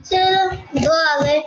चलो 2 आ गए।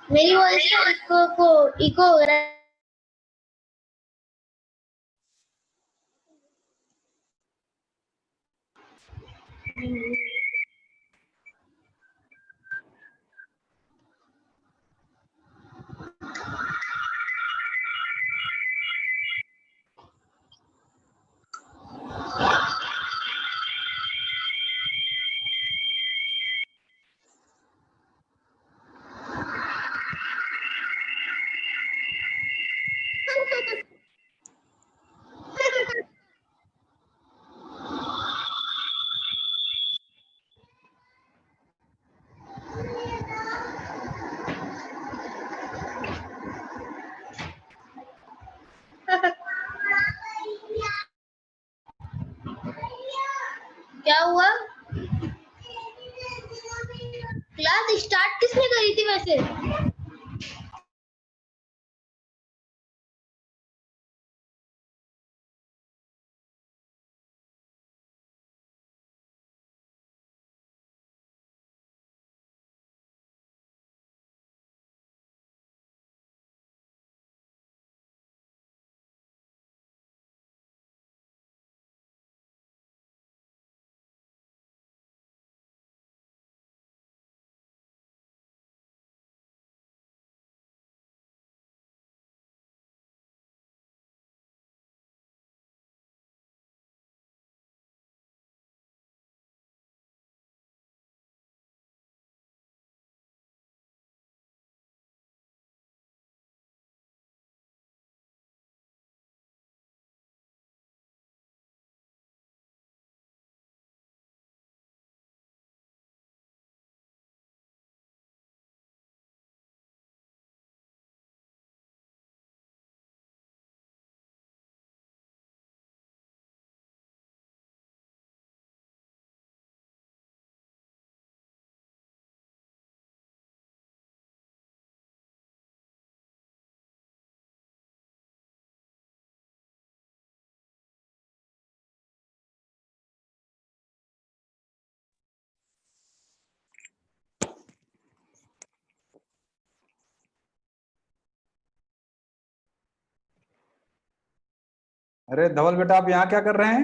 मेरी वॉइस को इको हो रहा है। क्या हुआ? क्लास स्टार्ट किसने करी थी वैसे? अरे धवल बेटा, आप यहाँ क्या कर रहे हैं?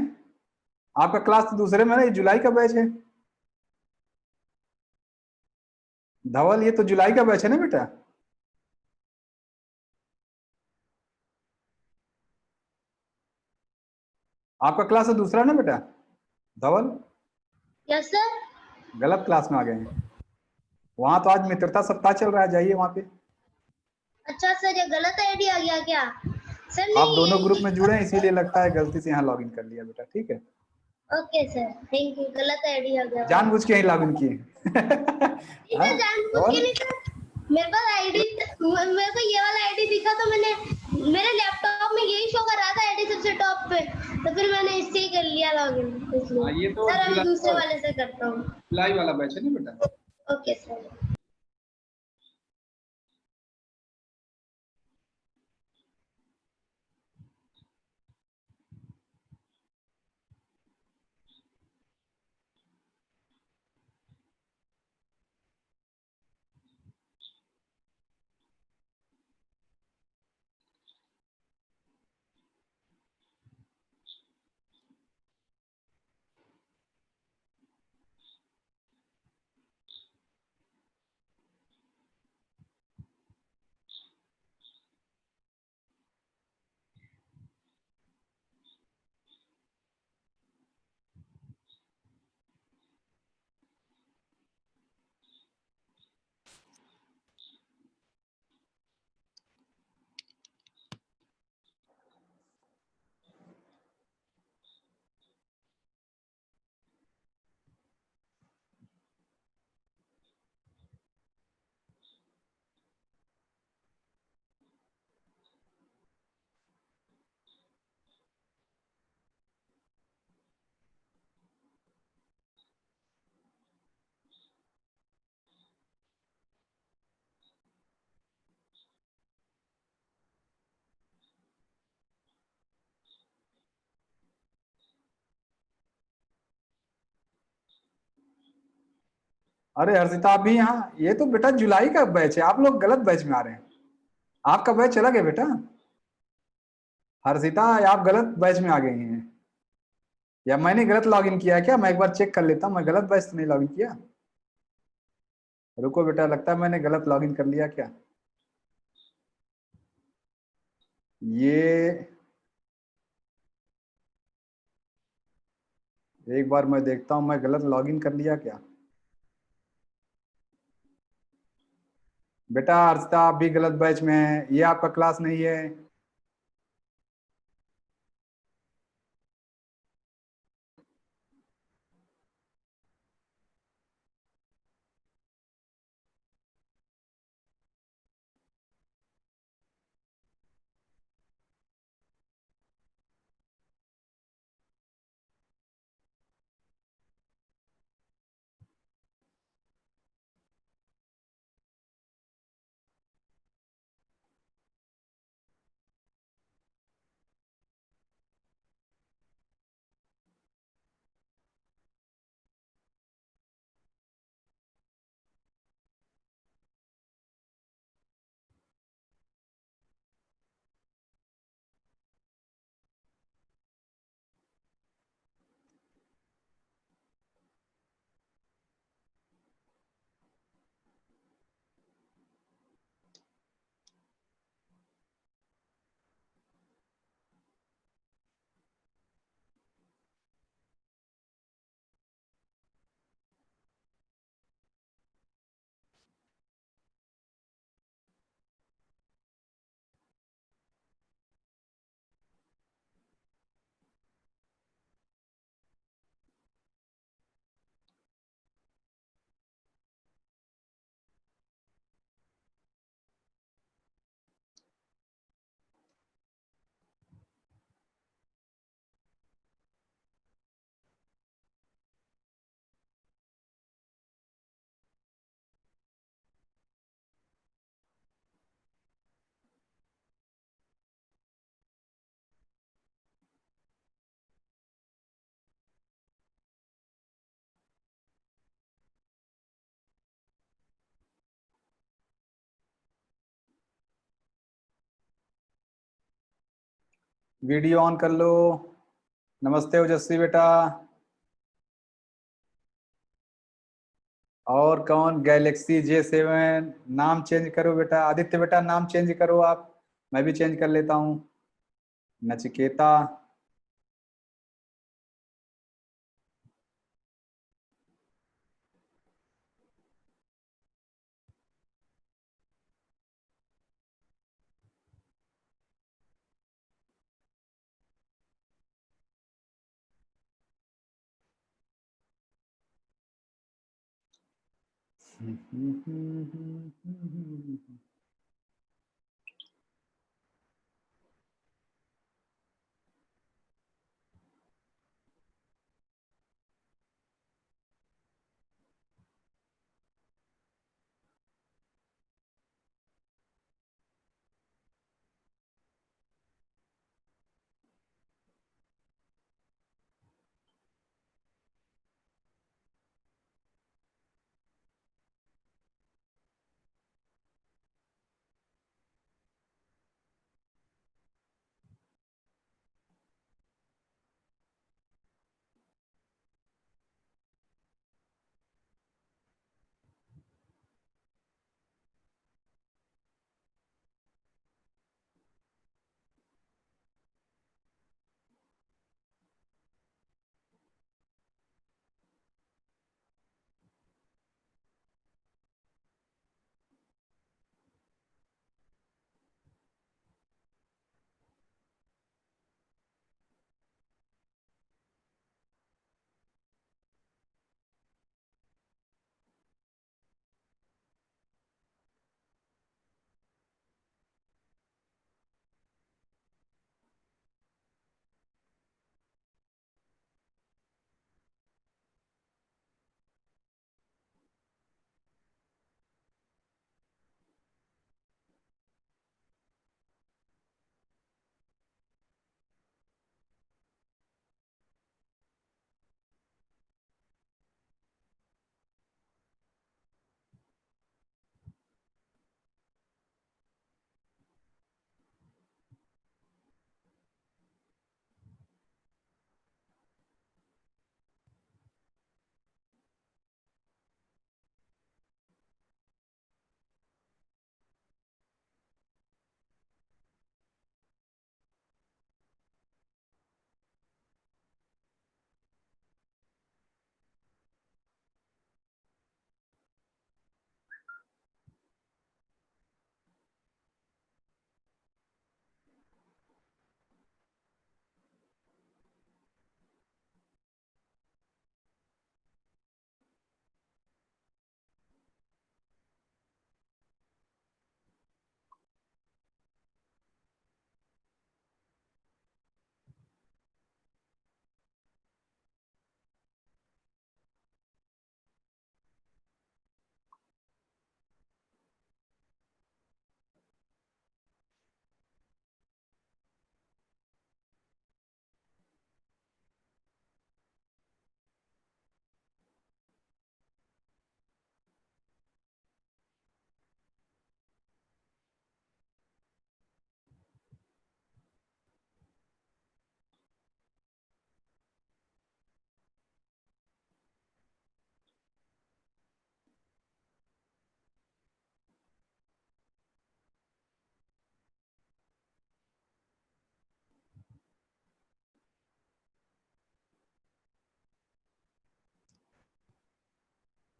आपका क्लास तो दूसरे में नहीं, जुलाई का बैच है। धवल, ये तो जुलाई का बैच है ना बेटा? आपका क्लास तो दूसरा ना बेटा धवल? Yes sir. गलत क्लास में आ गए हैं। वहां तो आज मित्रता सप्ताह चल रहा है, जाइए वहां पे। अच्छा सर, ये गलत आईडी आ गया क्या? सर आप नहीं दोनों ग्रुप ये। में जुड़े हैं इसीलिए लगता है गलती से यहाँ लॉग इन कर लिया बेटा, ठीक है। Okay sir, thank you. गलत आईडी आ गया होगा। जानबूझ के ही लॉग इन किए। नहीं हाँ? सर, जानबूझ के और नहीं सर। मेरे पास आईडी, मेरे को ये वाला आईडी दिखा तो मैंने, मेरे लैपटॉप में यही शो कर रहा था आईडी सबसे टॉप पे, तो फिर मैंने इससे ही कर लिया लॉगिन, हाँ, ये इसलिए। तो सर अभी दूसरे जुलाई वाले से करता हूँ। वाला बैच है ना बेटा। Okay sir. अरे हर्षिता, आप भी यहाँ? ये तो बेटा जुलाई का बैच है, आप लोग गलत बैच में आ रहे हैं। आपका बैच चला गया बेटा। हर्षिता, आप गलत बैच में आ गई हैं, या मैंने गलत लॉगिन किया है क्या? मैं एक बार चेक कर लेता हूँ, मैं गलत बैच तो नहीं लॉगिन किया। रुको बेटा, लगता है मैंने गलत लॉगिन कर लिया क्या। ये एक बार मैं देखता हूँ, मैं गलत लॉगिन कर लिया क्या। बेटा हर्षिता, आप भी गलत बैच में हैं, ये आपका क्लास नहीं है। वीडियो ऑन कर लो। नमस्ते ओजस्वी बेटा। और कौन? Galaxy J7। नाम चेंज करो बेटा, आदित्य बेटा नाम चेंज करो आप। मैं भी चेंज कर लेता हूँ। नचिकेता।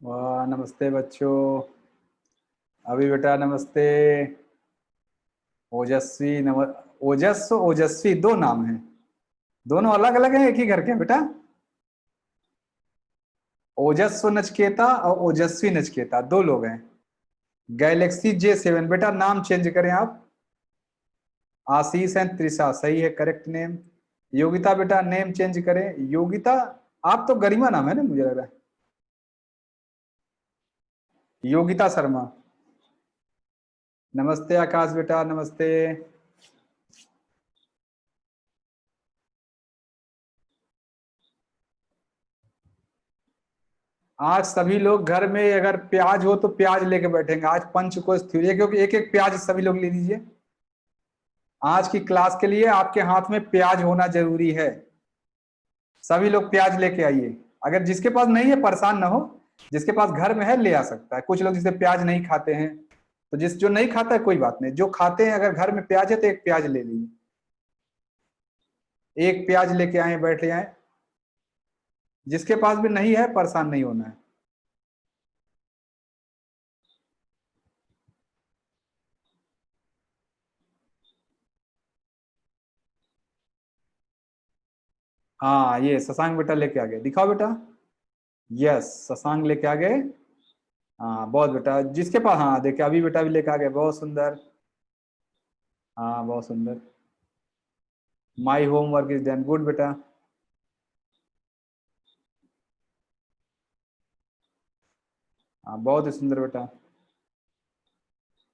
वाह, नमस्ते बच्चों। अभी बेटा नमस्ते। ओजस्वी ओजस्व ओजस्वी दो नाम हैं, दोनों अलग अलग हैं, एक ही घर के हैं बेटा। ओजस्व नचकेता और ओजस्वी नचकेता दो लोग हैं। गैलेक्सी J7 बेटा नाम चेंज करें आप। आशीष एंड त्रिशा सही है, करेक्ट नेम। योगिता बेटा नेम चेंज करें। योगिता, आप तो गरिमा नाम है ना, मुझे लग रहा है। योगिता शर्मा। नमस्ते आकाश बेटा, नमस्ते। आज सभी लोग घर में अगर प्याज हो तो प्याज लेके बैठेंगे। आज पंचकोश थ्योरी, क्योंकि एक एक प्याज सभी लोग ले लीजिए। आज की क्लास के लिए आपके हाथ में प्याज होना जरूरी है। सभी लोग प्याज लेके आइए। अगर जिसके पास नहीं है परेशान ना हो, जिसके पास घर में है ले आ सकता है। कुछ लोग जिसे प्याज नहीं खाते हैं, तो जो नहीं खाता है कोई बात नहीं, जो खाते हैं अगर घर में प्याज है तो एक प्याज ले लीजिए। एक प्याज लेके आए, बैठ आए। जिसके पास भी नहीं है परेशान नहीं होना है। हाँ, ये शशांक बेटा लेके आ गए, दिखाओ बेटा। यस, शशांक लेके आ गए। हाँ बहुत बेटा, जिसके पास, हाँ देखिए अभी बेटा भी लेके आ गए, बहुत सुंदर। हाँ बहुत सुंदर। My homework is done, good बेटा। हाँ बहुत ही सुंदर बेटा।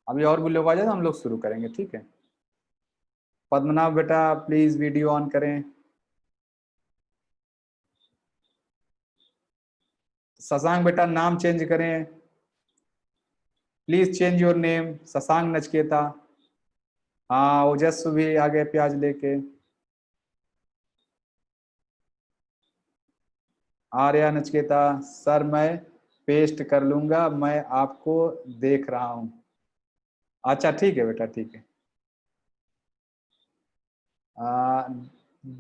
अभी और भी लोग आ जाए तो हम लोग शुरू करेंगे, ठीक है। पद्मनाभ बेटा प्लीज वीडियो ऑन करें। शशांक बेटा नाम चेंज करें, please change your name, Shashank Nachiketa. हाँ ओजस्वी भी आ गए प्याज लेके। आर्या नचकेता, सर मैं पेस्ट कर लूंगा, मैं आपको देख रहा हूँ। अच्छा ठीक है बेटा, ठीक है। आ,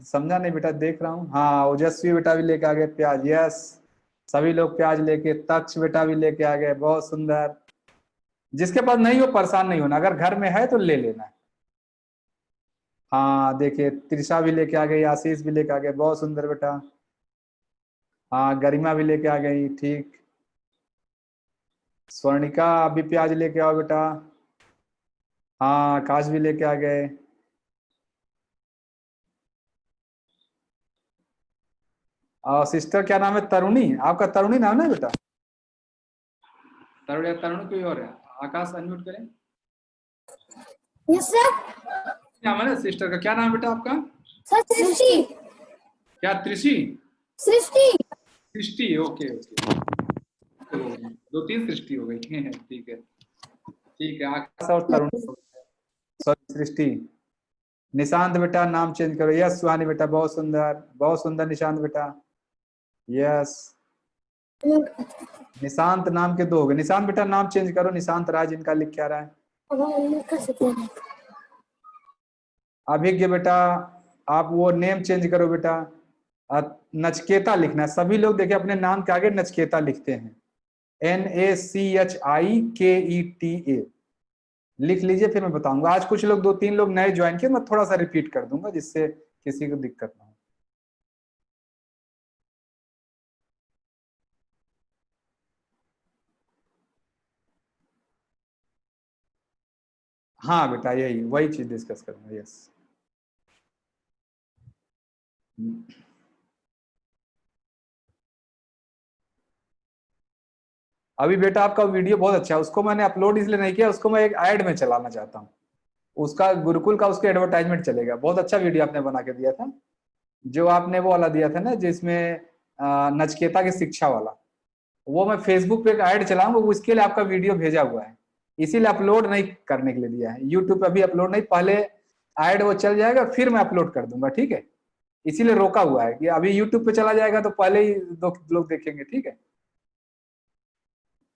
समझा नहीं बेटा, देख रहा हूँ। हाँ ओजस्वी बेटा भी लेके आ गए प्याज, यस। सभी लोग प्याज लेके, तक्ष बेटा भी लेके आ गए, बहुत सुंदर। जिसके पास नहीं हो परेशान नहीं होना, अगर घर में है तो ले लेना। हाँ देखिए त्रिशा भी लेके आ गई, आशीष भी लेके आ गए, बहुत सुंदर बेटा। हाँ गरिमा भी लेके आ गई, ठीक। स्वर्णिका अभी प्याज लेके आओ बेटा। हाँ आकाश भी लेके आ गए। और सिस्टर क्या नाम है, तरुणी, आपका तरुणी नाम है बेटा? तरुण या तरुण कोई और है? आकाश अनम्यूट करें। Yes sir. नाम है ना सिस्टर का, क्या नाम है बेटा आपका? सर सृष्टि। क्या त्रिशी? सृष्टि। सृष्टि, ओके ओके। तो 2-3 सृष्टि हो गई ठीक है ठीक है। आकाश और तरुण, सॉरी सृष्टि। निशांत बेटा नाम चेंज करो, यस सुहानी बेटा, बहुत सुंदर निशांत बेटा, यस। निशांत नाम के 2 हो गए। निशांत बेटा नाम चेंज करो, निशांत राज इनका लिख क्या रहा है? अब हम लिख कर सकते हैं। अभिज्ञ बेटा आप वो नेम चेंज करो बेटा, नचकेता लिखना है। सभी लोग देखिए अपने नाम के आगे नचकेता लिखते हैं, NACHIKETA लिख लीजिए, फिर मैं बताऊंगा। आज कुछ लोग 2-3 लोग नए ज्वाइन किए, मैं थोड़ा सा रिपीट कर दूंगा जिससे किसी को दिक्कत ना हो। हाँ बेटा यही वही चीज डिस्कस करूंगा, यस। अभी बेटा आपका वीडियो बहुत अच्छा है, उसको मैंने अपलोड इसलिए नहीं किया, उसको मैं एक ऐड में चलाना चाहता हूँ। उसका गुरुकुल का उसके एडवर्टाइजमेंट चलेगा। बहुत अच्छा वीडियो आपने बना के दिया था, जो आपने वो वाला दिया था ना जिसमें नचकेता की शिक्षा वाला, वो मैं फेसबुक पे एक ऐड चलाऊंगा, उसके लिए आपका वीडियो भेजा हुआ है, इसीलिए अपलोड नहीं करने के लिए दिया है। यूट्यूब पे अभी अपलोड नहीं, पहले ऐड वो चल जाएगा फिर मैं अपलोड कर दूंगा, ठीक है। इसीलिए रोका हुआ है कि अभी यूट्यूब पे चला जाएगा तो पहले ही लोग देखेंगे, ठीक है।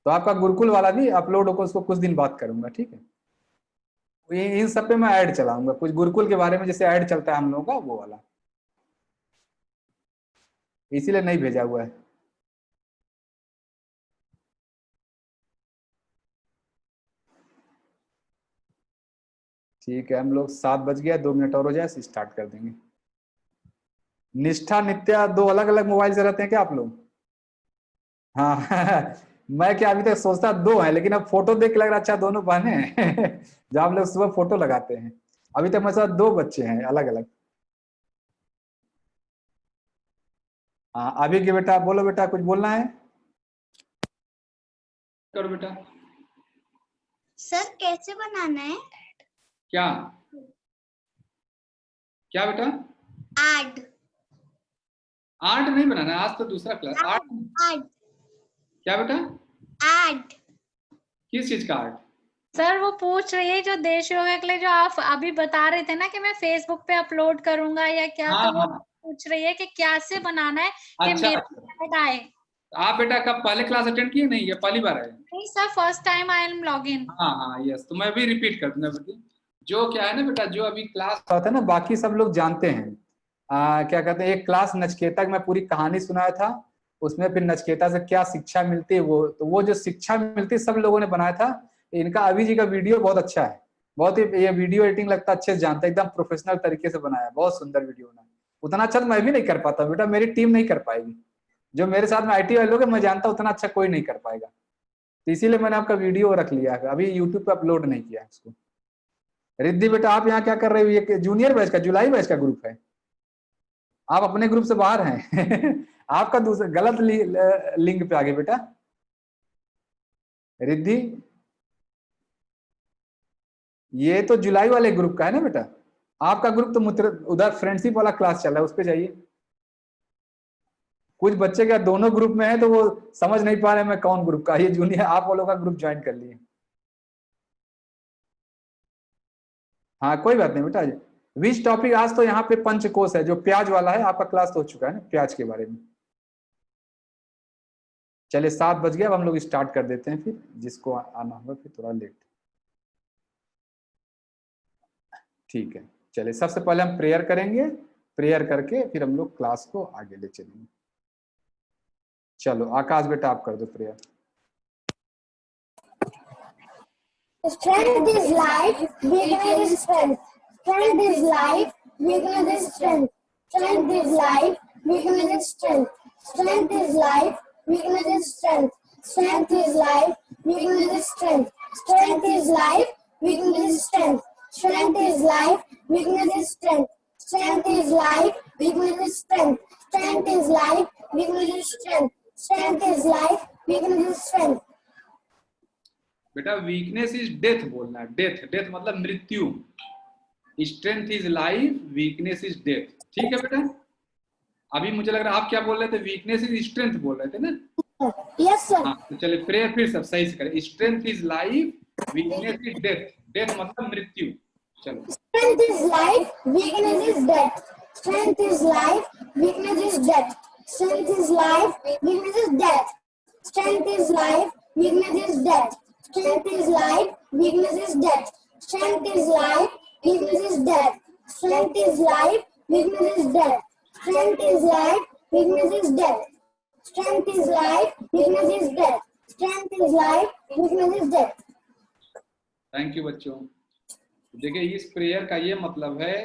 तो आपका गुरुकुल वाला भी अपलोड होगा, उसको कुछ दिन बाद करूंगा, ठीक है। इन सब पे मैं ऐड चलाऊंगा, कुछ गुरुकुल के बारे में जैसे ऐड चलता है हम लोगों का, वो वाला, इसीलिए नहीं भेजा हुआ है। ठीक है, हम लोग 7 बज गया, 2 मिनट और हो जाए स्टार्ट कर देंगे। निष्ठा नित्या 2 अलग अलग मोबाइल से रहते हैं क्या आप लोग? हाँ मैं क्या अभी तक सोचता 2 है, लेकिन अब फोटो देख के लग रहा अच्छा दोनों बहने हैं जब आप लोग सुबह फोटो लगाते हैं। अभी तक मेरे साथ 2 बच्चे हैं अलग अलग। हाँ अभी के बेटा बोलो, बेटा कुछ बोलना है? करो बेटा। सर कैसे बनाना है? क्या क्या बेटा? ऐड। आर्ट नहीं बनाना है, आज तो दूसरा क्लास। Art add. क्या बेटा? ऐड। किस चीज का आर्ट? सर वो पूछ रही है जो देश योगा के लिए जो आप अभी बता रहे थे ना कि मैं फेसबुक पे अपलोड करूंगा या क्या, हाँ तो वो हाँ पूछ रही है कि कैसे बनाना है कि अच्छा मेरे अच्छा। ऐड आए। आप बेटा कब पहले क्लास अटेंड किए? नहीं ये पहली बार है? नहीं sir, first time I am log in. हाँ हाँ यस, तो मैं भी रिपीट कर दूंगा बेटी। जो क्या है ना बेटा, जो अभी क्लास होता है ना बाकी सब लोग जानते हैं, क्या कहते हैं, एक क्लास नचकेता की मैं पूरी कहानी सुनाया था, उसमें फिर नचकेता से क्या शिक्षा मिलती है, वो तो वो जो शिक्षा मिलती है सब लोगों ने बनाया था। इनका अभी जी का वीडियो बहुत अच्छा है, बहुत ही ये वीडियो एडिटिंग लगता है अच्छे से जानता है, एकदम प्रोफेशनल तरीके से बनाया है, बहुत सुंदर वीडियो बनाया। उतना अच्छा तो मैं भी नहीं कर पाता बेटा, मेरी टीम नहीं कर पाएगी। जो मेरे साथ में IT वाले लोग हैं मैं जानता हूं उतना अच्छा कोई नहीं कर पाएगा। तो इसीलिए मैंने आपका वीडियो रख लिया है, अभी यूट्यूब पे अपलोड नहीं किया है इसको। रिद्धि बेटा आप यहाँ क्या कर रहे हो? ये जूनियर बैच का, जुलाई बैच का ग्रुप है, आप अपने ग्रुप से बाहर हैं। आपका दूसरा गलत लिंक पे आ गए बेटा। रिद्धि ये तो जुलाई वाले ग्रुप का है ना बेटा, आपका ग्रुप तो उधर फ्रेंडशिप वाला क्लास चल रहा है, उस पर जाइए। कुछ बच्चे क्या दोनों ग्रुप में है तो वो समझ नहीं पा रहे मैं कौन ग्रुप का, ये जूनियर आप वालों का ग्रुप ज्वाइन कर लिए। हाँ कोई बात नहीं बेटा। विच टॉपिक, आज तो यहाँ पे पंचकोश है जो प्याज वाला है, आपका क्लास तो हो चुका है ना प्याज के बारे में। चलिए 7 बज गया, अब हम लोग स्टार्ट कर देते हैं, फिर जिसको आना होगा फिर थोड़ा लेट। ठीक है चलिए, सबसे पहले हम प्रेयर करेंगे, प्रेयर करके फिर हम लोग क्लास को आगे ले चलेंगे। चलो आकाश बेटा आप कर दो prayer. Strength is life, weakness is strength. Strength is life, weakness is strength. Strength is life, weakness is strength. Strength is life, weakness is strength. Strength is life, weakness is strength. Strength is life, weakness is strength. Strength is life, weakness is strength. Strength is life, weakness is strength. Strength is life, weakness is strength. Strength is life, weakness is strength. बेटा weakness is death बोलना है, death, death मतलब मृत्यु। Strength is life, weakness is death. ठीक है बेटा, अभी मुझे लग रहा है आप क्या बोल रहे थे, वीकनेस इज स्ट्रेंथ बोल रहे थे ना? Yes sir. हाँ तो चलिए प्रेयर फिर सब सही से करें। Strength is life, weakness is death. Death मतलब मृत्यु। चलो। Strength is life, weakness is death. Strength is life, weakness is death. Strength is life, weakness is death. Strength is life, weakness is death. Strength is life, weakness is death. Strength is life, weakness is death. Strength is life, weakness is death. Strength is life, weakness is death. Strength is life, weakness is death. Strength is life, weakness is death. Thank you बच्चों। देखिए इस prayer का ये मतलब है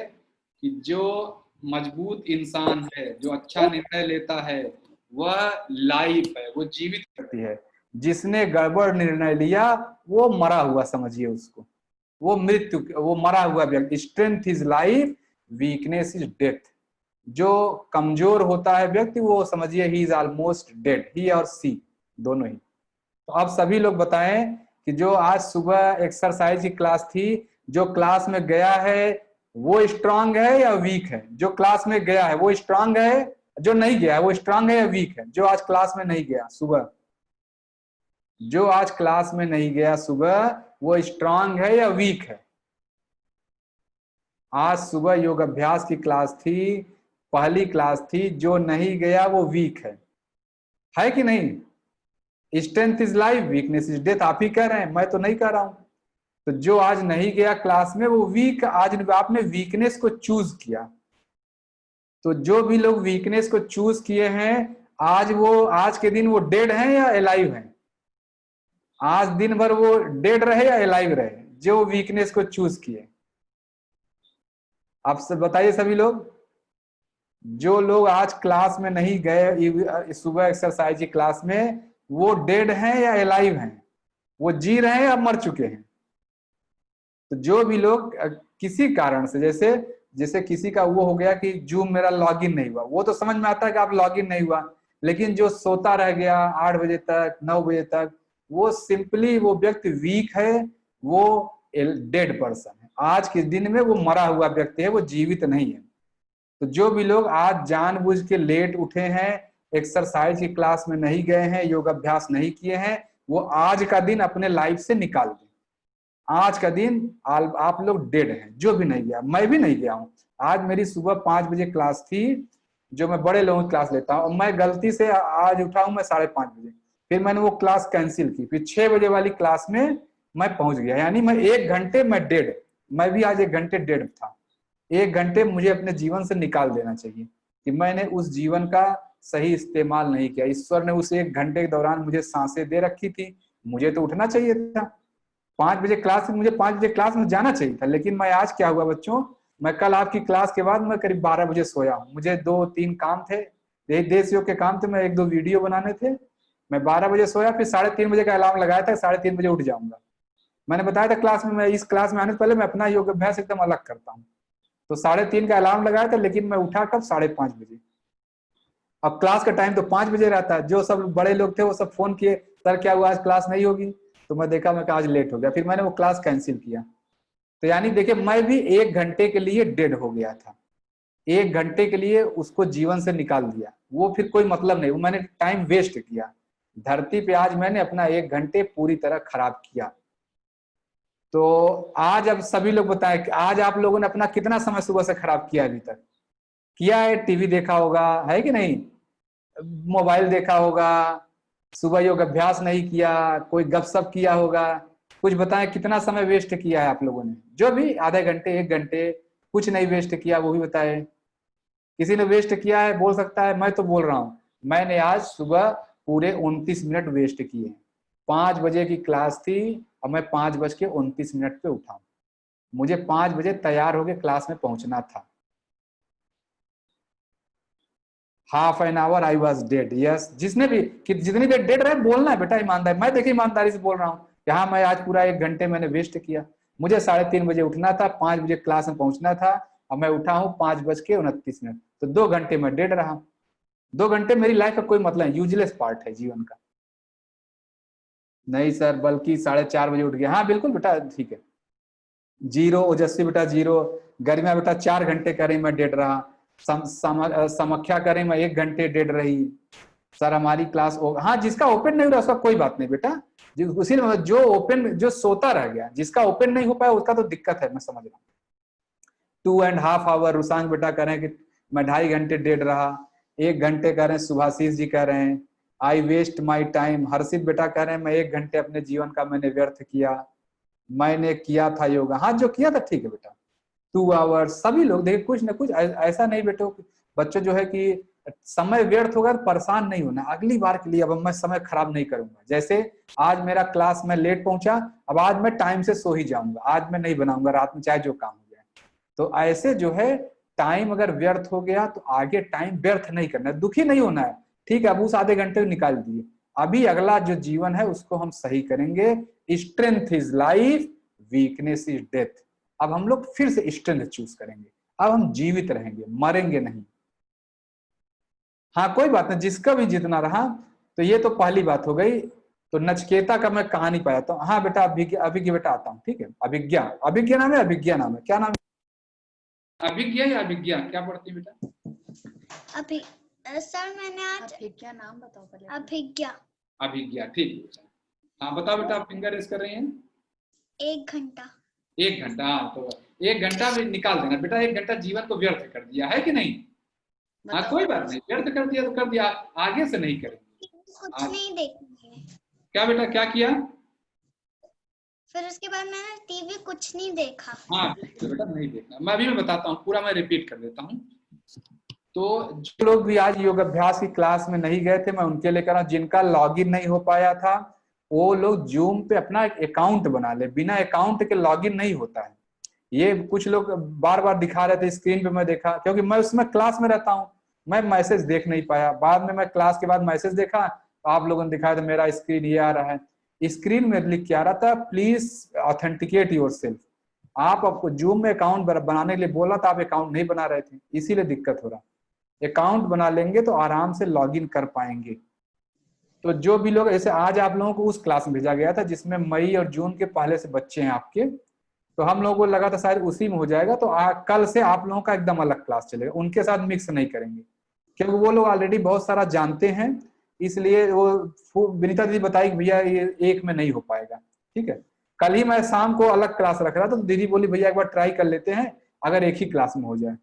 कि जो मजबूत इंसान है, जो अच्छा निर्णय लेता है, वह लाइफ है, वो जीवित करती है। जिसने गड़बड़ निर्णय लिया वो मरा हुआ समझिए उसको, वो मृत्यु, वो मरा हुआ व्यक्ति। Strength is life, weakness is death. जो कमजोर होता है व्यक्ति वो समझिए ही इज ऑलमोस्ट डेड, ही और सी दोनों ही। तो अब सभी लोग बताएं कि जो आज सुबह एक्सरसाइज की क्लास थी, जो क्लास में गया है वो स्ट्रांग है या वीक है? जो क्लास में गया है वो स्ट्रांग है, जो नहीं गया है वो स्ट्रांग है या वीक है? जो आज क्लास में नहीं गया सुबह, जो आज क्लास में नहीं गया सुबह, वो स्ट्रांग है या वीक है? आज सुबह योग अभ्यास की क्लास थी, पहली क्लास थी, जो नहीं गया वो वीक है कि नहीं? Strength is life, weakness is death, आप ही कह रहे हैं, मैं तो नहीं कह रहा हूं। तो जो आज नहीं गया क्लास में वो वीक, आज आपने वीकनेस को चूज किया। तो जो भी लोग वीकनेस को चूज किए हैं, आज वो, आज के दिन वो डेड हैं या एलाइव हैं? आज दिन भर वो डेड रहे या एलाइव रहे, जो वीकनेस को चूज किए? आप सब बताइए सभी लोग। जो लोग आज क्लास में नहीं गए, सुबह एक्सरसाइज की क्लास में, वो डेड हैं या एलाइव हैं? वो जी रहे हैं या मर चुके हैं? तो जो भी लोग किसी कारण से, जैसे किसी का वो हो गया कि जूम मेरा लॉगिन नहीं हुआ, वो तो समझ में आता है कि आप लॉगिन नहीं हुआ, लेकिन जो सोता रह गया 8 बजे तक 9 बजे तक, वो सिंपली वो व्यक्ति वीक है, वो डेड पर्सन है। आज के दिन में वो मरा हुआ व्यक्ति है, वो जीवित नहीं है। तो जो भी लोग आज जानबूझ के लेट उठे हैं, एक्सरसाइज की क्लास में नहीं गए हैं, योग अभ्यास नहीं किए हैं, वो आज का दिन अपने लाइफ से निकाल दें। आज का दिन आप लोग डेड हैं। जो भी नहीं गया, मैं भी नहीं गया हूँ। आज मेरी सुबह 5 बजे क्लास थी, जो मैं बड़े लोगों की क्लास लेता हूँ, और मैं गलती से आज उठा हूँ मैं 5:30 बजे, फिर मैंने वो क्लास कैंसिल की, फिर 6 बजे वाली क्लास में मैं पहुंच गया, यानी मैं 1 घंटे मैं डेड। मैं भी आज 1 घंटे डेड था। 1 घंटे मुझे अपने जीवन से निकाल देना चाहिए कि मैंने उस जीवन का सही इस्तेमाल नहीं किया। ईश्वर ने उस 1 घंटे के दौरान मुझे सांसें दे रखी थी, मुझे तो उठना चाहिए था। 5 बजे क्लास में, मुझे 5 बजे क्लास में जाना चाहिए था, लेकिन मैं आज क्या हुआ बच्चों, मैं कल आपकी क्लास के बाद मैं करीब 12 बजे सोया हूँ। मुझे 2-3 काम थे, देश योग के काम थे, मैं 1-2 वीडियो बनाने थे, मैं 12 बजे सोया, फिर 3:30 बजे का अलार्म लगाया था, 3:30 बजे उठ जाऊंगा। मैंने बताया था क्लास में, मैं इस क्लास में आने से पहले मैं अपना योग अभ्यास एकदम अलग करता हूँ। तो 3:30 का अलार्म लगाया था, लेकिन मैं उठा कब? 5:30 बजे। अब क्लास का टाइम तो 5 बजे रहता है। जो सब बड़े लोग थे वो सब फोन किए, सर क्या हुआ आज क्लास नहीं होगी? तो मैं देखा, मैं आज लेट हो गया, फिर मैंने वो क्लास कैंसिल किया। तो यानी देखिए, मैं भी 1 घंटे के लिए डेड हो गया था, 1 घंटे के लिए उसको जीवन से निकाल दिया। वो फिर कोई मतलब नहीं, वो मैंने टाइम वेस्ट किया। धरती पे आज मैंने अपना 1 घंटे पूरी तरह खराब किया। तो आज अब सभी लोग बताएं कि आज आप लोगों ने अपना कितना समय सुबह से खराब किया अभी तक? किया है? टीवी देखा होगा, है कि नहीं? मोबाइल देखा होगा, सुबह योग अभ्यास नहीं किया, कोई गपशप किया होगा। कुछ बताएं कितना समय वेस्ट किया है आप लोगों ने? जो भी आधे घंटे 1 घंटे, कुछ नहीं वेस्ट किया वो भी बताए। किसी ने वेस्ट किया है बोल सकता है? मैं तो बोल रहा हूं, मैंने आज सुबह पूरे 29 मिनट वेस्ट किए। 5 बजे की क्लास थी और मैं 5:29 पे उठा। मुझे 5 बजे तैयार होकर क्लास में पहुंचना था। Half an hour I was dead. Yes, जिसने भी जितनी देर डेड रहे बोलना है बेटा ईमानदारी। मैं देखिए ईमानदारी से बोल रहा हूँ, यहाँ मैं आज पूरा 1 घंटे मैंने वेस्ट किया। मुझे 3:30 बजे उठना था, 5 बजे क्लास में पहुंचना था, और मैं उठा हूँ 5:29। तो 2 घंटे में डेड रहा। 2 घंटे मेरी लाइफ का कोई मतलब नहीं, यूजलेस पार्ट है जीवन का। नहीं सर, बल्कि 4:30 बजे उठ गया। हाँ बिल्कुल बेटा, ठीक है। 0 ओजस्वी बेटा 0। गरिमा बेटा 4 घंटे करें मैं डेड रहा। समख्या करें मैं 1 घंटे डेड रही। सर हमारी क्लास हाँ, जिसका ओपन नहीं हो रहा उसका कोई बात नहीं बेटा, उसी जो ओपन, जो सोता रह गया, जिसका ओपन नहीं हो पाया उसका तो दिक्कत है, मैं समझ रहा हूँ। 2.5 आवर रुसांग बेटा कह रहे हैं कि मैं 2.5 घंटे डेड रहा। 1 घंटे कह रहे हैं सुभाषीष जी कह रहे हैं आई वेस्ट माई टाइम। हर्षित बेटा कह रहे हैं मैं 1 घंटे अपने जीवन का मैंने व्यर्थ किया, मैंने किया था योगा। हाँ जो किया था ठीक है बेटा। 2 आवर्स। सभी लोग देखिए, कुछ ना कुछ ऐसा नहीं बेटो बच्चों जो है कि समय व्यर्थ होगा तो परेशान नहीं होना। अगली बार के लिए अब मैं समय खराब नहीं करूंगा। जैसे आज मेरा क्लास में लेट पहुंचा, अब आज मैं टाइम से सो ही जाऊंगा, आज मैं नहीं बनाऊंगा रात में चाहे जो काम हो जाए। तो ऐसे जो है टाइम अगर व्यर्थ हो गया तो आगे टाइम व्यर्थ नहीं करना है, दुखी नहीं होना है। ठीक है, अब उस आधे घंटे को निकाल दिए, अभी अगला जो जीवन है उसको हम सही करेंगे। Strength is life, weakness is death. अब हम लोग फिर से स्ट्रेंथ चूज करेंगे। अब हम जीवित रहेंगे, मरेंगे नहीं। हाँ कोई बात नहीं, जिसका भी जितना रहा। तो ये तो पहली बात हो गई। तो नचकेता का मैं कहानी पाया था। हाँ बेटा अभिज्ञ बेटा आता हूँ, ठीक है। अभिज्ञा नाम है, अभिज्ञा नाम है, क्या नाम है? अभिज्ञा या अभिज्ञा, क्या पढ़ती है बेटा? सर मैंने आज अभिज्ञा नाम बताओ पहले। अभिज्ञा, ठीक है। हाँ बताओ बेटा, आप फिंगर रेस कर रही हैं। 1 घंटा। 1 घंटा, हाँ तो 1 घंटा में निकाल देना बेटा। 1 घंटा जीवन को व्यर्थ कर दिया है कि नहीं? हाँ कोई बात नहीं, व्यर्थ कर दिया तो कर दिया, आगे से नहीं करेंगे। कुछ नहीं देखनी है। क्या बेटा, क्या किया? फिर उसके बाद मैंने टीवी कुछ नहीं देखा। हाँ बेटा नहीं देखना, मैं बताता हूँ, पूरा मैं रिपीट कर देता हूँ। तो जो लोग भी आज योग अभ्यास की क्लास में नहीं गए थे, मैं उनके लिए कह रहा हूँ, जिनका लॉगिन नहीं हो पाया था वो लोग जूम पे अपना एक अकाउंट बना ले। बिना अकाउंट के लॉगिन नहीं होता है। ये कुछ लोग बार बार दिखा रहे थे स्क्रीन पे, मैं देखा क्योंकि मैं उसमें क्लास में रहता हूँ, मैं मैसेज देख नहीं पाया। बाद में मैं क्लास के बाद मैसेज देखा तो आप लोगों ने दिखाया था मेरा स्क्रीन ये आ रहा है। स्क्रीन में लिख के आ रहा था प्लीज ऑथेंटिकेट योरसेल्फ। आप आपको जूम में अकाउंट बनाने के लिए बोला था, आप अकाउंट नहीं बना रहे थे, इसीलिए दिक्कत हो रहा। अकाउंट बना लेंगे तो आराम से लॉगिन कर पाएंगे। तो जो भी लोग, ऐसे आज आप लोगों को उस क्लास में भेजा गया था जिसमें मई और जून के पहले से बच्चे हैं आपके, तो हम लोगों को लगा था शायद उसी में हो जाएगा। तो कल से आप लोगों का एकदम अलग क्लास चलेगा, उनके साथ मिक्स नहीं करेंगे क्योंकि वो लोग ऑलरेडी बहुत सारा जानते हैं। इसलिए वो विनीता दीदी बताई कि भैया ये एक में नहीं हो पाएगा। ठीक है, कल ही मैं शाम को अलग क्लास रख रहा था तो दीदी बोली भैया एक बार ट्राई कर लेते हैं अगर एक ही क्लास में हो जाए।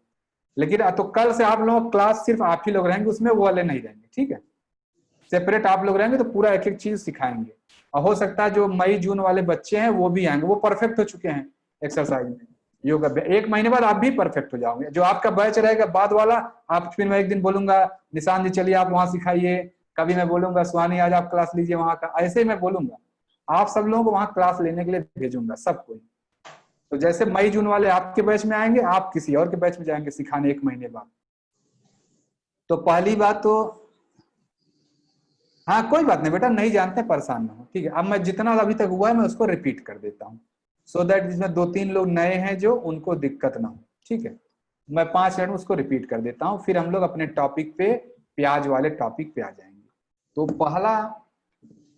लेकिन तो कल से आप लोग क्लास सिर्फ आप ही लोग रहेंगे, उसमें वो वाले नहीं रहेंगे। ठीक है, सेपरेट आप लोग रहेंगे तो पूरा एक एक चीज सिखाएंगे। और हो सकता है जो मई जून वाले बच्चे हैं वो भी आएंगे, वो परफेक्ट हो चुके हैं एक्सरसाइज में, योग अभ्यास। 1 महीने बाद आप भी परफेक्ट हो जाओगे। जो आपका बैच रहेगा बाद वाला, आप फिर मैं एक दिन बोलूंगा निशान जी चलिए आप वहां सिखाइए, कभी मैं बोलूंगा सुहानी आज आप क्लास लीजिए वहां का, ऐसे ही मैं बोलूंगा। आप सब लोगों को वहां क्लास लेने के लिए भेजूंगा सबको। तो जैसे मई जून वाले आपके बैच में आएंगे, आप किसी और के बैच में जाएंगे सिखाने 1 महीने बाद। तो पहली बात तो हाँ कोई बात नहीं बेटा, नहीं जानते परेशान ना हो, ठीक है। अब मैं जितना अभी तक हुआ है मैं उसको रिपीट कर देता हूँ, सो दैट जिसमें 2-3 लोग नए हैं जो उनको दिक्कत ना हो, ठीक है। मैं 5 मिनट में उसको रिपीट कर देता हूँ, फिर हम लोग अपने टॉपिक पे, प्याज वाले टॉपिक पे आ जाएंगे। तो पहला,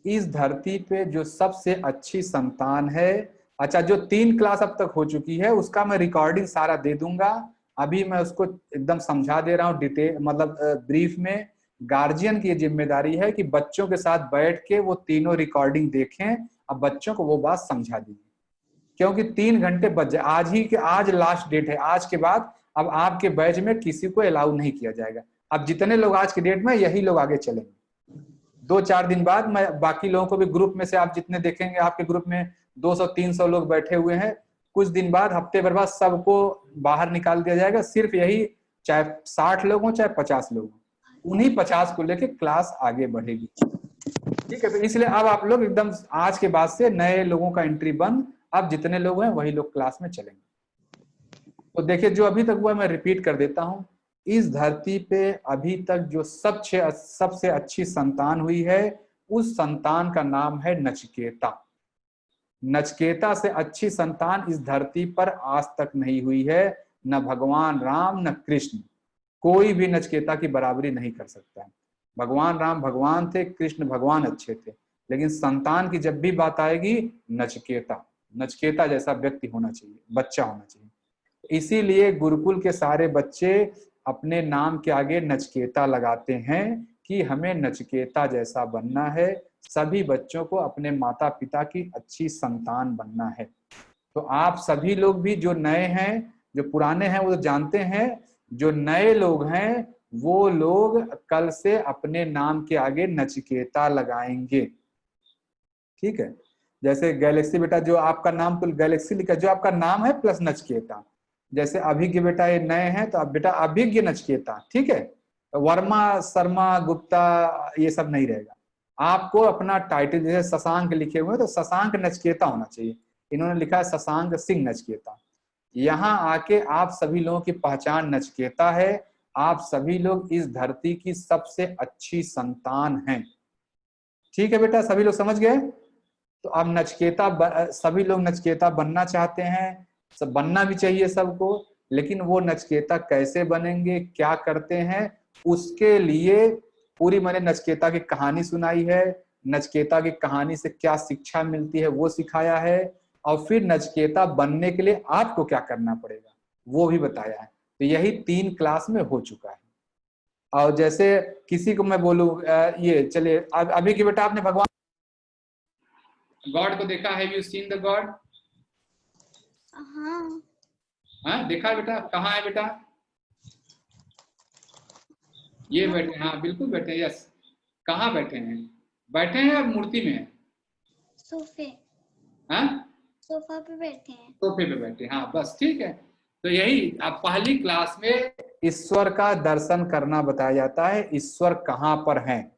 इस धरती पे जो सबसे अच्छी संतान है, अच्छा जो 3 क्लास अब तक हो चुकी है उसका मैं रिकॉर्डिंग सारा दे दूंगा, अभी मैं उसको एकदम समझा दे रहा हूँ डिटेल, मतलब ब्रीफ में। गार्जियन की जिम्मेदारी है कि बच्चों के साथ बैठ के वो तीनों रिकॉर्डिंग देखें, अब बच्चों को वो बात समझा दीजिए, क्योंकि 3 घंटे बच जाए, आज लास्ट डेट है, आज के बाद अब आपके बैच में किसी को अलाउ नहीं किया जाएगा। अब जितने लोग आज के डेट में, यही लोग आगे चलेंगे। 2-4 दिन बाद मैं बाकी लोगों को भी, ग्रुप में से आप जितने देखेंगे आपके ग्रुप में 200-300 लोग बैठे हुए हैं, कुछ दिन बाद, हफ्ते भर बाद सबको बाहर निकाल दिया जाएगा, सिर्फ यही, चाहे 60 लोग हों चाहे 50 लोग हों, उन्हीं 50 को लेके क्लास आगे बढ़ेगी, ठीक है। तो इसलिए अब आप लोग एकदम आज के बाद से नए लोगों का एंट्री बंद, अब जितने लोग हैं वही लोग क्लास में चलेंगे। तो देखिए जो अभी तक हुआ मैं रिपीट कर देता हूं, इस धरती पे अभी तक जो सबसे अच्छी संतान हुई है, उस संतान का नाम है नचिकेता। नचिकेता से अच्छी संतान इस धरती पर आज तक नहीं हुई है, न भगवान राम न कृष्ण, कोई भी नचिकेता की बराबरी नहीं कर सकता है। भगवान राम भगवान थे, कृष्ण भगवान अच्छे थे, लेकिन संतान की जब भी बात आएगी, नचिकेता जैसा व्यक्ति होना चाहिए, बच्चा होना चाहिए। इसीलिए गुरुकुल के सारे बच्चे अपने नाम के आगे नचिकेता लगाते हैं कि हमें नचिकेता जैसा बनना है, सभी बच्चों को अपने माता पिता की अच्छी संतान बनना है। तो आप सभी लोग भी, जो नए हैं, जो पुराने हैं वो जानते हैं, जो नए लोग हैं वो लोग कल से अपने नाम के आगे नचिकेता लगाएंगे, ठीक है। जैसे गैलेक्सी बेटा, जो आपका नाम तो गैलेक्सी लिखा, जो आपका नाम है प्लस नचिकेता, जैसे अभिज्ञ बेटा ये नए हैं तो अब बेटा अभिज्ञ नचिकेता, ठीक है। वर्मा, शर्मा, गुप्ता ये सब नहीं रहेगा, आपको अपना टाइटल, जैसे शशांक लिखे हुए तो शशांक नचिकेता होना चाहिए, इन्होंने लिखा है शशांक सिंह नचिकेता। यहाँ आके आप सभी लोगों की पहचान नचिकेता है, आप सभी लोग इस धरती की सबसे अच्छी संतान हैं, ठीक है बेटा, सभी लोग समझ गए। तो अब नचिकेता, सभी लोग नचिकेता बनना चाहते हैं, सब बनना भी चाहिए सबको, लेकिन वो नचिकेता कैसे बनेंगे, क्या करते हैं, उसके लिए पूरी मैंने नचिकेता की कहानी सुनाई है, नचिकेता की कहानी से क्या शिक्षा मिलती है वो सिखाया है, और फिर नचिकेता बनने के लिए आपको क्या करना पड़ेगा वो भी बताया है। तो यही 3 क्लास में हो चुका है। और जैसे किसी को मैं बोलूं, ये चलिए, अभी की बेटा आपने भगवान गॉड को देखा, have you seen the God? हाँ देखा है बेटा, कहाँ है बेटा? ये बैठे, हाँ बिल्कुल बैठे, यस। कहाँ बैठे हैं? बैठे हैं या मूर्ति में है? सोफे, हाँ सोफा पे बैठे हैं। सोफे पे बैठे, हाँ बस ठीक है। तो यही अब पहली क्लास में ईश्वर का दर्शन करना बताया जाता है, ईश्वर कहाँ पर हैं।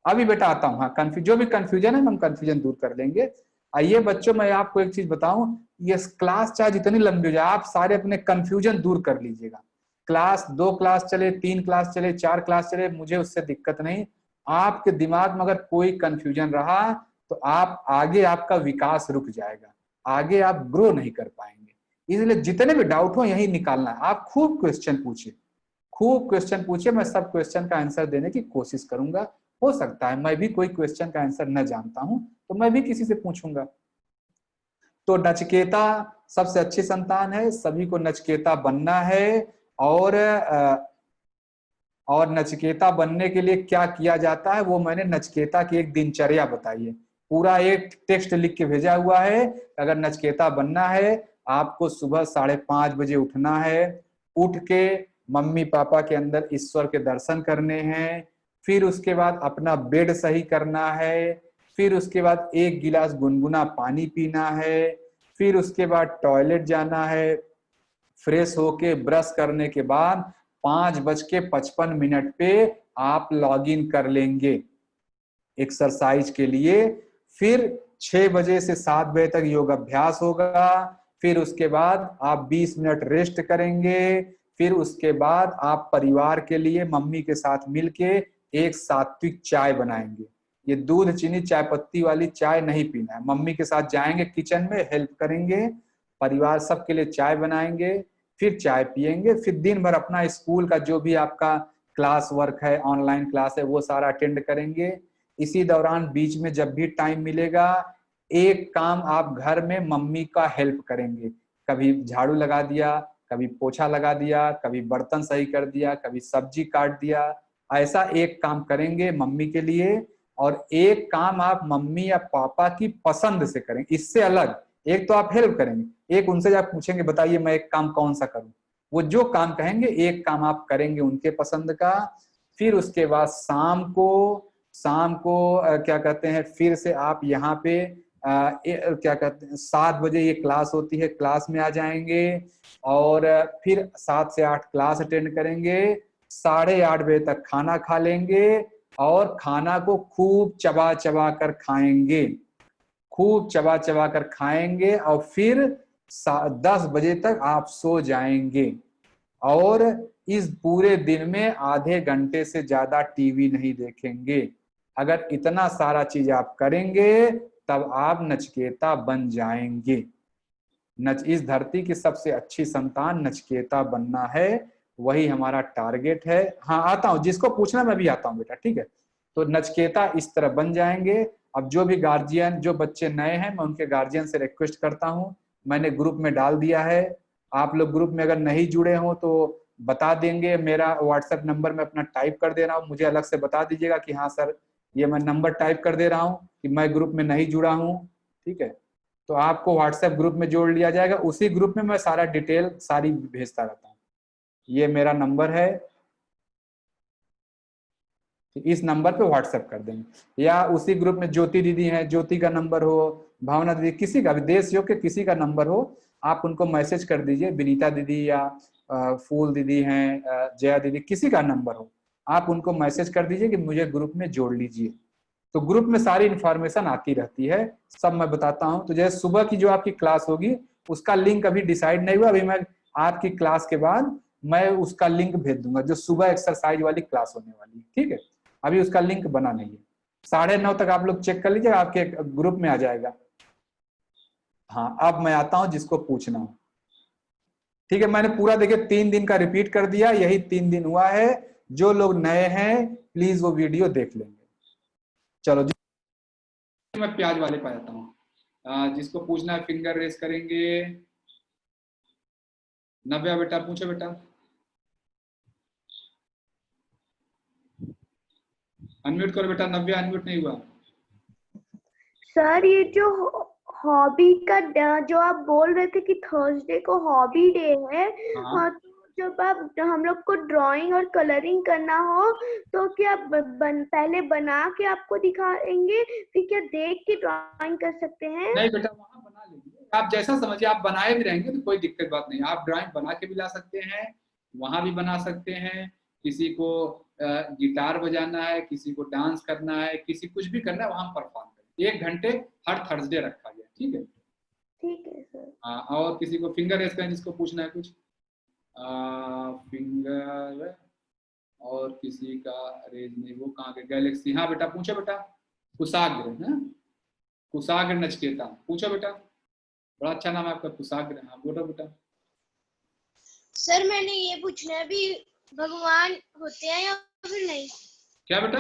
अभी बेटा आता हूँ, हाँ जो भी कंफ्यूजन है हम कंफ्यूजन दूर कर लेंगे। आइए बच्चों, मैं आपको एक चीज बताऊं, ये क्लास चाहे जितनी लंबी हो जाए, आप सारे अपने कंफ्यूजन दूर कर लीजिएगा। क्लास 2 क्लास चले, 3 क्लास चले, 4 क्लास चले, मुझे उससे दिक्कत नहीं। आपके दिमाग में अगर कोई कंफ्यूजन रहा तो आप आगे, आपका विकास रुक जाएगा, आगे आप ग्रो नहीं कर पाएंगे। इसलिए जितने भी डाउट हो यही निकालना है। आप खूब क्वेश्चन पूछिए, खूब क्वेश्चन पूछिए, मैं सब क्वेश्चन का आंसर देने की कोशिश करूंगा। हो सकता है मैं भी कोई क्वेश्चन का आंसर न जानता हूं तो मैं भी किसी से पूछूंगा। तो नचिकेता सबसे अच्छी संतान है, सभी को नचिकेता बनना है। और नचिकेता बनने के लिए क्या किया जाता है वो मैंने नचिकेता की एक दिनचर्या बताई है, पूरा एक टेक्स्ट लिख के भेजा हुआ है। अगर नचिकेता बनना है आपको सुबह 5:30 बजे उठना है, उठ के मम्मी पापा के अंदर ईश्वर के दर्शन करने हैं, फिर उसके बाद अपना बेड सही करना है, फिर उसके बाद 1 गिलास गुनगुना पानी पीना है, फिर उसके बाद टॉयलेट जाना है, फ्रेश होके ब्रश करने के बाद 5:55 पे आप लॉग इन कर लेंगे एक्सरसाइज के लिए। फिर 6 बजे से 7 बजे तक योग अभ्यास होगा, फिर उसके बाद आप 20 मिनट रेस्ट करेंगे, फिर उसके बाद आप परिवार के लिए मम्मी के साथ मिलके एक सात्विक चाय बनाएंगे। ये दूध चीनी चाय पत्ती वाली चाय नहीं पीना है। मम्मी के साथ जाएंगे किचन में, हेल्प करेंगे, परिवार सबके लिए चाय बनाएंगे, फिर चाय पिएंगे, फिर दिन भर अपना स्कूल का जो भी आपका क्लास वर्क है, ऑनलाइन क्लास है, वो सारा अटेंड करेंगे। इसी दौरान बीच में जब भी टाइम मिलेगा एक काम आप घर में मम्मी का हेल्प करेंगे। कभी झाड़ू लगा दिया, कभी पोछा लगा दिया, कभी बर्तन सही कर दिया, कभी सब्जी काट दिया, ऐसा एक काम करेंगे मम्मी के लिए। और एक काम आप मम्मी या पापा की पसंद से करें, इससे अलग। एक तो आप हेल्प करेंगे, एक उनसे जब पूछेंगे बताइए मैं एक काम कौन सा करूं, वो जो काम कहेंगे एक काम आप करेंगे उनके पसंद का। फिर उसके बाद शाम को क्या कहते हैं, फिर से आप यहाँ पे क्या कहते हैं 7 बजे ये क्लास होती है, क्लास में आ जाएंगे और फिर 7 से 8 क्लास अटेंड करेंगे। 8:30 बजे तक खाना खा लेंगे और खाना को खूब चबा चबा कर खाएंगे, खूब चबा चबा कर खाएंगे और फिर 10 बजे तक आप सो जाएंगे। और इस पूरे दिन में आधे घंटे से ज्यादा टीवी नहीं देखेंगे। अगर इतना सारा चीज आप करेंगे तब आप नचिकेता बन जाएंगे। इस धरती की सबसे अच्छी संतान नचिकेता बनना है, वही हमारा टारगेट है। हाँ आता हूँ, जिसको पूछना मैं भी आता हूँ बेटा, ठीक है। तो नचिकेता इस तरह बन जाएंगे। अब जो भी गार्जियन, जो बच्चे नए हैं, मैं उनके गार्जियन से रिक्वेस्ट करता हूँ, मैंने ग्रुप में डाल दिया है। आप लोग ग्रुप में अगर नहीं जुड़े हो तो बता देंगे, मेरा व्हाट्सएप नंबर मैं अपना टाइप कर दे रहा हूँ, मुझे अलग से बता दीजिएगा कि हाँ सर ये मैं नंबर टाइप कर दे रहा हूँ कि मैं ग्रुप में नहीं जुड़ा हूँ, ठीक है। तो आपको व्हाट्सएप ग्रुप में जोड़ लिया जाएगा। उसी ग्रुप में मैं सारा डिटेल सारी भेजता रहता हूँ। ये मेरा नंबर है, इस नंबर पे व्हाट्सएप कर देंगे। या उसी ग्रुप में ज्योति दीदी हैं, ज्योति का नंबर हो, भावना दीदी, किसी का भी देश योग के किसी का नंबर हो, आप उनको मैसेज कर दीजिए। विनीता दीदी या फूल दीदी हैं, जया दीदी, किसी का नंबर हो, आप उनको मैसेज कर दीजिए कि मुझे ग्रुप में जोड़ लीजिए। तो ग्रुप में सारी इंफॉर्मेशन आती रहती है, सब मैं बताता हूँ। तो जैसे सुबह की जो आपकी क्लास होगी उसका लिंक अभी डिसाइड नहीं हुआ, अभी मैं आपकी क्लास के बाद मैं उसका लिंक भेज दूंगा, जो सुबह एक्सरसाइज वाली क्लास होने वाली है, ठीक है। अभी उसका लिंक बना नहीं है। 9:30 तक आप लोग चेक कर लीजिएगा, आपके ग्रुप में आ जाएगा। हाँ अब मैं आता हूं जिसको पूछना हो, ठीक है। मैंने पूरा देखिए 3 दिन का रिपीट कर दिया, यही 3 दिन हुआ है। जो लोग नए हैं प्लीज वो वीडियो देख लेंगे। चलो जी, मैं प्याज वाले पे आता हूँ। जिसको पूछना है फिंगर रेस करेंगे। नव्या बेटा पूछो बेटा। अनम्यूट करो बेटा, नव्या अनम्यूट नहीं हुआ। सर ये जो हॉबी का जो आप बोल रहे थे कि थर्सडे को हॉबी डे है, हाँ। तो जब आप हम लोग को ड्राइंग और कलरिंग करना हो तो क्या पहले बना के आपको दिखाएंगे, फिर क्या देख के ड्राइंग कर सकते हैं? नहीं बेटा वहां बना लेंगे, आप जैसा समझिए। आप बनाए भी रहेंगे तो कोई दिक्कत बात नहीं, आप ड्राइंग बना के भी ला सकते हैं, वहां भी बना सकते हैं। किसी को गिटार बजाना है, किसी को डांस करना है, किसी कुछ भी करना है, वहां परफॉर्म करें। 1 घंटे हर थर्सडे रखा गया, ठीक है। ठीक है सर। हाँ, और किसी को फिंगर रेस करें जिसको पूछना है कुछ, फिंगर, और किसी का रेज नहीं, वो कहाँ के, गैलेक्सी। हाँ बेटा पूछो बेटा। कुशाग्र है, कुशाग्र नचिकेता, पूछो बेटा। बड़ा अच्छा नाम है आपका, कुशाग्र। हाँ बोलो बेटा। सर मैंने ये पूछना है, भी भगवान होते हैं या फिर नहीं? क्या बेटा?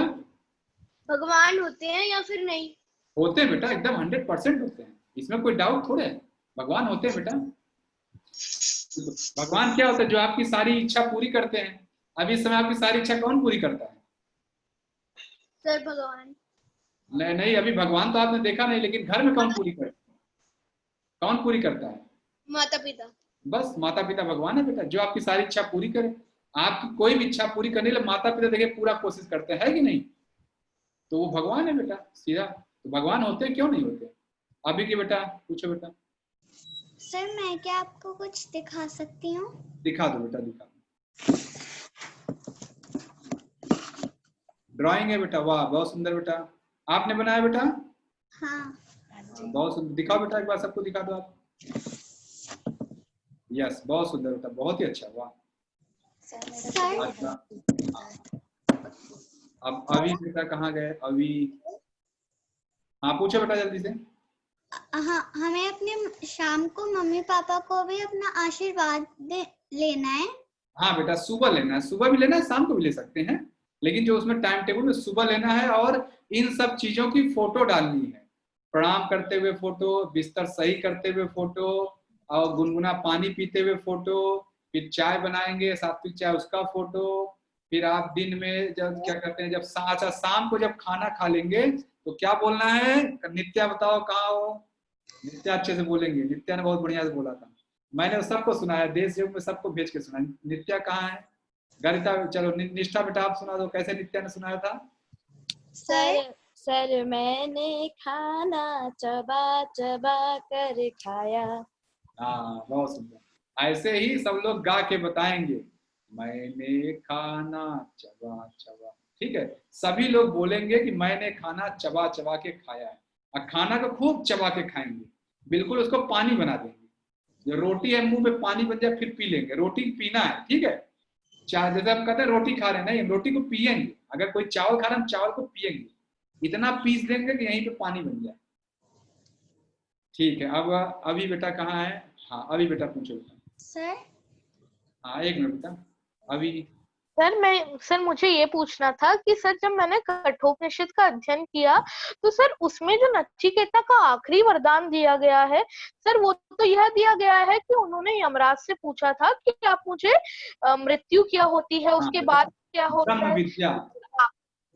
भगवान होते हैं या फिर नहीं? होते हैं बेटा, एकदम 100% होते हैं, इसमें कोई डाउट थोड़े है। भगवान होते हैं बेटा। भगवान क्या होता है? जो आपकी सारी इच्छा पूरी करते हैं। अभी इस समय आपकी सारी इच्छा कौन पूरी करता है? सर भगवान। नहीं नहीं, अभी भगवान तो आपने देखा नहीं, लेकिन घर में कौन पूरी करता है? कौन पूरी करता है? माता पिता। बस माता पिता भगवान है बेटा, जो आपकी सारी इच्छा पूरी करे। आपकी कोई भी इच्छा पूरी करने के लिए माता पिता देखिए पूरा कोशिश करते हैं, है कि नहीं? तो वो भगवान है बेटा सीधा। तो भगवान होते क्यों नहीं होते? अभी की बेटा पूछो बेटा। सर मैं क्या आपको कुछ दिखा सकती हूँ? दिखा दो बेटा, दिखा दो। ड्राइंग है बेटा, वाह बहुत सुंदर बेटा। आपने बनाया बेटा? हाँ। बहुत सुंदर, दिखाओ बेटा एक बार, सबको दिखा दो आप। यस बहुत सुंदर बेटा, बहुत ही अच्छा, वाह। सर अच्छा अब अभी बेटा कहाँ गए? अभी हाँ पूछो बेटा जल्दी से। हाँ, हमें अपने शाम को मम्मी पापा को भी अपना आशीर्वाद लेना है। हाँ बेटा सुबह लेना है, सुबह भी लेना है, शाम को भी ले सकते हैं, लेकिन जो उसमें टाइम टेबल में सुबह लेना है और इन सब चीजों की फोटो डालनी है। प्रणाम करते हुए फोटो, बिस्तर सही करते हुए फोटो, और गुनगुना पानी पीते हुए फोटो, फिर चाय बनाएंगे सात्विक चाय उसका फोटो, फिर आप दिन में जब क्या करते हैं, जब अच्छा शाम को जब खाना खा लेंगे तो क्या बोलना है? नित्या बताओ कहाँ हो? नित्या अच्छे से बोलेंगे, नित्या ने बहुत बढ़िया से बोला था, मैंने सबको सुनाया, देश युग में सबको भेज के सुनाया। नित्या कहाँ है? गरिता चलो निष्ठा बेटा आप सुना दो, कैसे नित्या ने सुनाया था? सर मैंने खाना चबा चबा कर खाया। हाँ बहुत सुंदर, ऐसे ही सब लोग गा के बताएंगे, मैंने खाना चबा चबा। ठीक है, सभी लोग बोलेंगे कि मैंने खाना चबा चबा के खाया है, और खाना को खूब चबा के खाएंगे, बिल्कुल उसको पानी बना देंगे। जो रोटी है मुंह में पानी बन जाए फिर पी लेंगे, रोटी पीना है, ठीक है। जैसे हम कहते हैं रोटी खा रहे हैं, नहीं हम रोटी को पियेंगे, अगर कोई चावल खा रहा है हम चावल को पियेंगे, इतना पीस देंगे कि यहीं पे पानी बन जाए। ठीक है, अब अभी बेटा कहाँ है? हाँ अभी बेटा पूछो बेटा। सर हाँ एक मिनट बेटा अभी। सर मुझे ये पूछना था कि सर जब मैंने कठोपनिषद का अध्ययन किया तो सर उसमें जो नचिकेता का आखिरी वरदान दिया गया है सर, वो तो यह दिया गया है कि उन्होंने यमराज से पूछा था कि आप मुझे मृत्यु क्या होती है, उसके बाद क्या होता ब्रह्म है। विद्या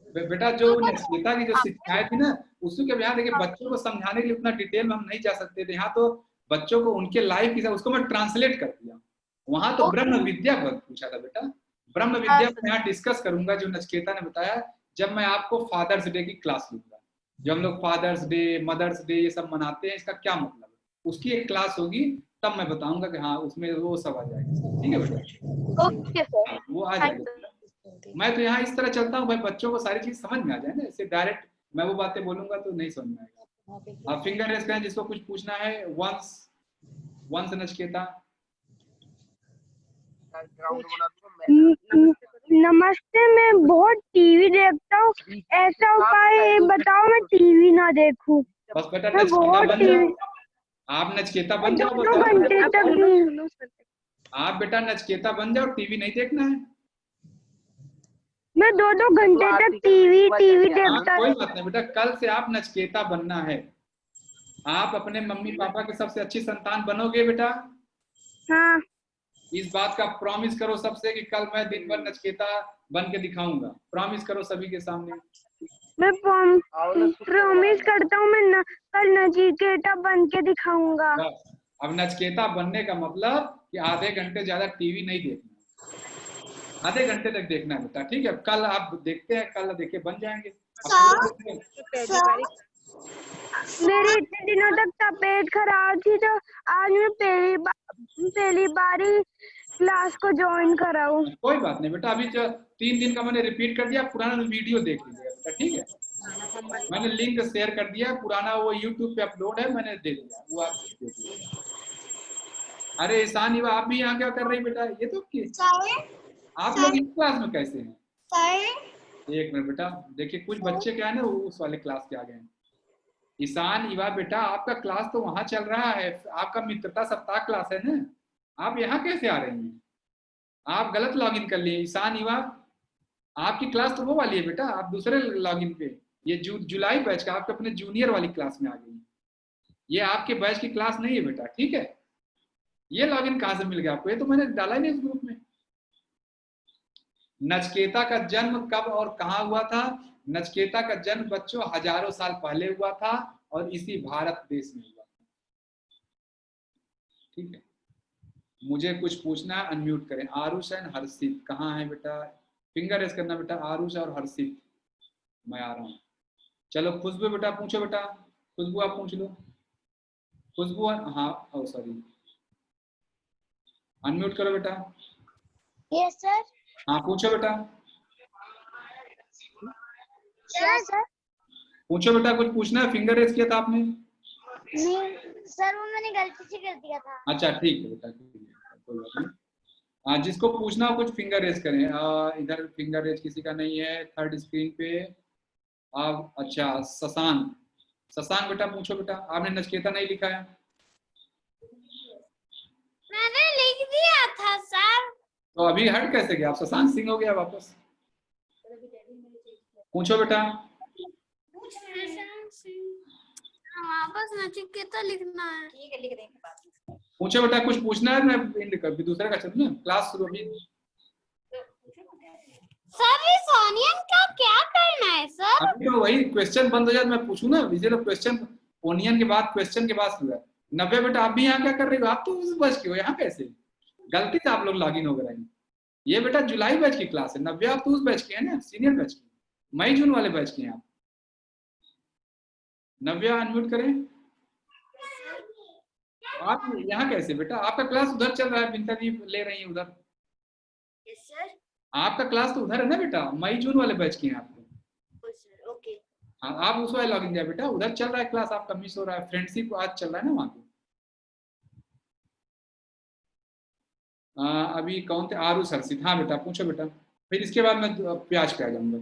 बेटा, जो नचिकेता की जो शिक्षाएं थी ना, उसी के यहाँ देखिए बच्चों को समझाने के लिए उतना डिटेल में हम नहीं जा सकते थे, यहाँ तो बच्चों को उनके लाइफ की उसको मैं ट्रांसलेट कर दिया। वहां तो ब्रह्म विद्या पूछा था बेटा, ब्रह्म विद्या मैं यहाँ डिस्कस करूंगा जो नचिकेता ने बताया, जब मैं आपको फादर्स डे की क्लास लूंगा। जो हम लोग फादर्स डे मदर्स डे ये सब मनाते हैं, इसका क्या मतलब है, उसकी एक क्लास होगी, तब मैं बताऊंगा कि हाँ उसमें वो सब आ जाएगा। ठीक है बेटा, ओके सर, वो आ जाएगा। मैं तो यहाँ इस तरह चलता हूँ भाई, बच्चों को सारी चीज समझ में आ जाए ना, इससे डायरेक्ट मैं वो बातें बोलूंगा तो नहीं समझ में आएगा। आप फिंगर रेस करें जिसको कुछ पूछना है। वंस नचिकेता। नमस्ते, मैं बहुत टीवी देखता हूँ, ऐसा उपाय बताओ मैं टीवी ना देखूं। बस बेटा मैं नचिकेता बहुत बन जाओ, आप नचिकेता बन जाओ, 2 घंटे तक आप बेटा नचिकेता बन जाओ, टीवी नहीं देखना है। मैं 2 घंटे तक टीवी देखता। कोई बात नहीं बेटा, कल से आप नचिकेता बनना है, आप अपने मम्मी पापा के सबसे अच्छी संतान बनोगे बेटा। हाँ, इस बात का प्रॉमिस करो सबसे कि कल मैं दिन भर नचिकेता बन के दिखाऊंगा, प्रॉमिस करो सभी के सामने। मैं प्रॉमिस करता हूँ मैं कल नचिकेता बन के दिखाऊंगा। अब नचिकेता बनने का मतलब कि आधे घंटे ज्यादा टीवी नहीं देखना, आधे घंटे तक देखना है बेटा। ठीक है, कल आप देखते हैं, कल देखिए बन जाएंगे। मेरी इतने दिनों तक तबीयत खराब थी, तो आज मैं पहली बार ही क्लास को ज्वाइन करा हूँ। कोई बात नहीं बेटा, अभी जो 3 दिन का मैंने रिपीट कर दिया, पुराना वीडियो देख लीजिएगा बेटा। ठीक है, मैंने लिंक शेयर कर दिया, पुराना वो यूट्यूब पे अपलोड है, मैंने दे दिया, वो आप देख लीजिएगा। अरे ईशान युवा आप भी यहाँ क्या कर रही बेटा? ये तो आप लोग इस क्लास में कैसे हैं? एक मिनट बेटा, देखिए कुछ बच्चे क्या है ना उस वाले क्लास के आ गए हैं। ईशान युवा बेटा, आपका क्लास तो वहां चल रहा है, आपका मित्रता सप्ताह क्लास है ना, आप यहाँ कैसे आ रही हैं? आप गलत लॉगिन कर लिए। ईशान युवा, आपकी क्लास तो वो वाली है बेटा, आप दूसरे लॉगिन पे, ये जुलाई बैच का, आप अपने जूनियर वाली क्लास में आ गई, ये आपके बैच की क्लास नहीं है बेटा। ठीक है, ये लॉगिन कहाँ से मिल गया आपको? ये तो मैंने डाला ही नहीं इस ग्रुप में। नचिकेता का जन्म कब और कहाँ हुआ था? नचिकेता का जन्म बच्चों हजारों साल पहले हुआ था और इसी भारत देश में हुआ था। ठीक है, मुझे कुछ पूछना है, अनम्यूट करें। आरुष एंड हर्षित कहाँ है बेटा? फिंगर रेस करना बेटा, आरुष और हर्षित। मैं आ रहा हूँ। चलो खुशबू बेटा पूछो बेटा, खुशबू आप पूछ लो। खुशबू, हाँ ओ सॉरी, अनम्यूट करो बेटा। Yes sir. हाँ पूछो बेटा। Yes sir. पूछो बेटा, कुछ पूछना है? फिंगर रेस किया था आपने? नहीं सर, वो मैंने गलती से कर दिया था। अच्छा ठीक है बेटा, कोई बात नहीं। हाँ, जिसको पूछना हो कुछ फिंगर रेज करें। इधर फिंगर रेज किसी का नहीं है थर्ड स्क्रीन पे। आप अच्छा शशांक, शशांक बेटा पूछो बेटा, आपने नचकेता नहीं लिखा है। मैंने लिख दिया था सर। तो अभी हट कैसे गया, आप शशांक सिंह हो गया वापस। पूछो बेटा। वापस नचिकेता लिखना है। ठीक है, लिख देंगे। पूछो बेटा, कुछ पूछना है? मैं एंड कर दूसरे का चलू ना, क्लास शुरू अभी। सर इस ऑनियन का क्या करना है सर? अभी तो वही क्वेश्चन बंद हो जाए मैं पूछूं ना, विजय लोग क्वेश्चन ओनियन के बाद क्वेश्चन के बाद शुरू है। नव्या बेटा आप भी यहाँ क्या कर रही हो, आप तो उस बैच के हो, यहाँ कैसे गलती से आप लोग लॉगिन हो गए। ये बेटा जुलाई बैच की क्लास है, नव्या आप तो उस बैच के हैं ना, सीनियर बैच की, मई जून वाले बैच के हैं आप। नव्या अनम्यूट करें। आप यहाँ कैसे बेटा, आपका क्लास उधर चल रहा है, बिंता जी ले रही है उधर। आपका क्लास तो उधर है ना बेटा, मई जून वाले बैच के हैं आपको। हाँ, आप उस वाले लॉगिन जाए बेटा, उधर चल रहा है क्लास आपका, मिस हो रहा है। फ्रेंडशिप आज चल रहा है ना वहाँ पे। अभी कौन थे, आरू सरसित। हाँ बेटा पूछो बेटा, फिर इसके बाद मैं प्याज पे आ जाऊंगा।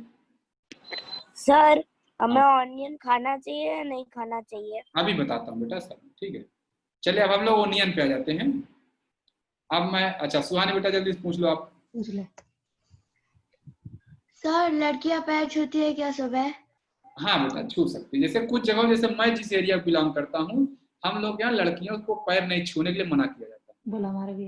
सर हमें ऑनियन खाना चाहिए या नहीं खाना चाहिए? अभी बताता हूँ बेटा सब, ठीक है। चलिए अब हम लोग ओनियन पे आ जाते हैं। अब मैं, अच्छा सुहानी बेटा जल्दी से पूछ लो आप। पूछ ले सर, लड़कियां पैर छूती है क्या सुबह? हाँ बेटा छू सकती है, जैसे कुछ जगह, जैसे मैं जिस एरिया बिलोंग करता हूँ, हम लोग यहाँ लड़कियों को पैर नहीं छूने के लिए मना किया जाता है। बोला हमारे भी।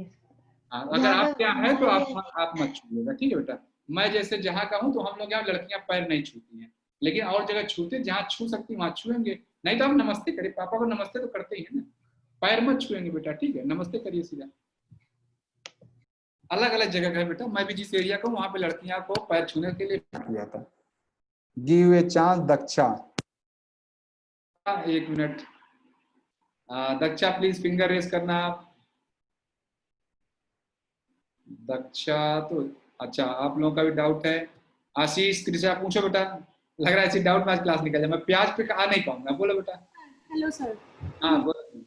हाँ, अगर आपके यहाँ है तो आप मत छूइएगा, ठीक है बेटा। मैं जैसे जहाँ का हूँ तो हम लोग यहाँ लड़कियां पैर नहीं छूती हैं, लेकिन और जगह छूते, जहाँ छू सकती वहां छुएंगे, नहीं तो आप नमस्ते करिए, पापा को नमस्ते तो करते ही है ना, पैर मत छुएंगे बेटा, ठीक है, नमस्ते करिए सीधा। अलग अलग जगह का है बेटा, मैं भी जिस एरिया का हूँ वहाँ पे लड़कियां को पैर छूने के लिए किया था। Give a chance Daksha. एक minute, Daksha please finger raise करना आप। दक्षा तो अच्छा, आप लोगों का भी डाउट है। आशीष कृष्णा पूछो बेटा, लग रहा है ऐसी डाउट में आज क्लास निकल जाए, मैं प्याज पे आ नहीं पाऊंगा, बोलो बेटा। Hello sir. हाँ बोलो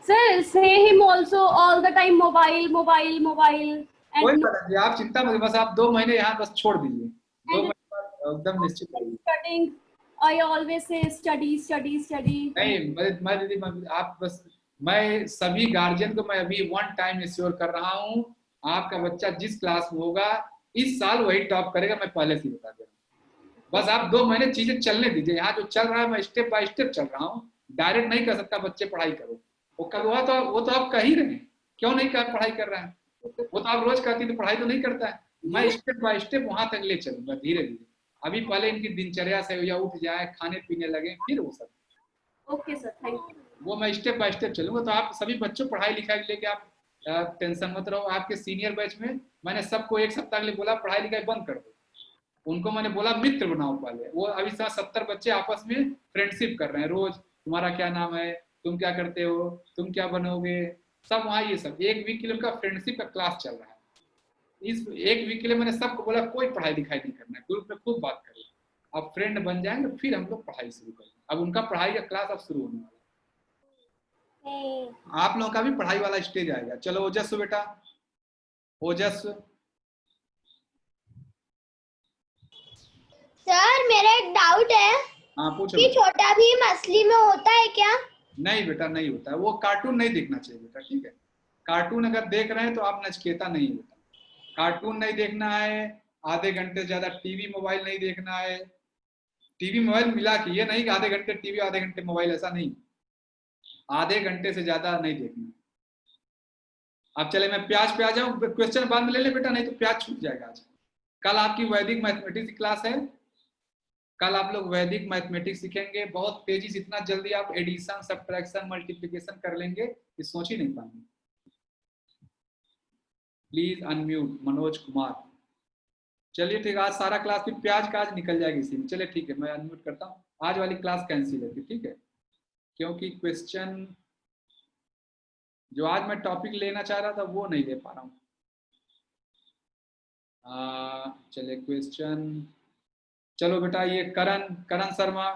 सर से him also all the time mobile mobile mobile. कोई बात नहीं, आप चिंता मत, बस आप 2 महीने यहाँ बस छोड़ दीजिए, 2 महीने बाद एकदम निश्चित रहिए। Studying I always say study study study. नहीं मैं दीदी, आप बस, मैं सभी गार्जियन को मैं अभी 1 टाइम एश्योर कर रहा हूँ, आपका बच्चा जिस क्लास में होगा इस साल वही टॉप करेगा, मैं पहले से बता दे रहा हूँ। बस आप 2 महीने चीजें चलने दीजिए, यहाँ जो चल रहा है मैं स्टेप बाय स्टेप चल रहा हूँ, डायरेक्ट नहीं कर सकता बच्चे पढ़ाई करो। वो तो आप कह ही रहे हैं, क्यों नहीं कर पढ़ाई कर रहे हैं, वो तो आप रोज कहती तो पढ़ाई तो नहीं करता है। मैं स्टेप बाय स्टेप वहां तक ले चलूंगा धीरे धीरे, अभी पहले इनकी दिनचर्या से या उठ जाए, खाने पीने लगे, फिर वो सब। Okay sir, thank you. वो मैं स्टेप बाय स्टेप चलूंगा। तो आप सभी बच्चों पढ़ाई लिखाई लेके आप टेंशन मत रहो। आपके सीनियर बैच में मैंने सबको 1 सप्ताह के लिए बोला पढ़ाई लिखाई बंद कर दो, उनको मैंने बोला मित्र बनाओ पहले। वो अभी 70 बच्चे आपस में फ्रेंडशिप कर रहे हैं, रोज तुम्हारा क्या नाम है, तुम क्या करते हो, तुम क्या बनोगे, सब वहाँ ये सब 1 वीक के लिए उनका फ्रेंडशिप का क्लास चल रहा है। इस 1 वीक के लिए मैंने सबको बोला कोई पढ़ाई लिखाई नहीं करना है, ग्रुप में खूब बात करें, अब फ्रेंड बन जाएंगे, फिर हम लोग पढ़ाई शुरू करेंगे। अब उनका पढ़ाई का क्लास अब शुरू होने वाला है, आप लोगों का भी पढ़ाई वाला स्टेज आएगा। चलो ओजस्व बेटा, ओजस्व। सर मेरा एक डाउट है। हाँ पूछो। कि छोटा भीम असली में होता है क्या? नहीं बेटा नहीं होता है, वो कार्टून नहीं देखना चाहिए बेटा, ठीक है। कार्टून अगर देख रहे हैं तो आप नचकेता नहीं होता। कार्टून नहीं देखना है, आधे घंटे से ज्यादा टीवी मोबाइल नहीं देखना है। टीवी मोबाइल मिला के, ये नहीं कि आधे घंटे टीवी आधे घंटे मोबाइल, ऐसा नहीं, आधे घंटे से ज्यादा नहीं देखना। अब चले मैं प्याज पे आ जाऊं, क्वेश्चन बाद में ले ले बेटा, नहीं तो प्याज छूट जाएगा आज। कल आपकी वैदिक मैथमेटिक्स की क्लास है, कल आप लोग वैदिक मैथमेटिक्स सीखेंगे बहुत तेजी से, इतना जल्दी आप एडिशन सब्ट्रैक्शन मल्टीप्लिकेशन कर लेंगे कि सोच ही नहीं पाएंगे। Please unmute Manoj Kumar. चलिए ठीक है, आज सारा क्लास फिर प्याज का आज निकल जाएगी इसी में। चलिए ठीक है, मैं अनम्यूट करता हूँ, आज वाली क्लास कैंसिल है, ठीक है, क्योंकि क्वेश्चन जो आज मैं टॉपिक लेना चाह रहा था वो नहीं ले पा रहा हूँ। चलिए क्वेश्चन, चलो बेटा ये करण शर्मा,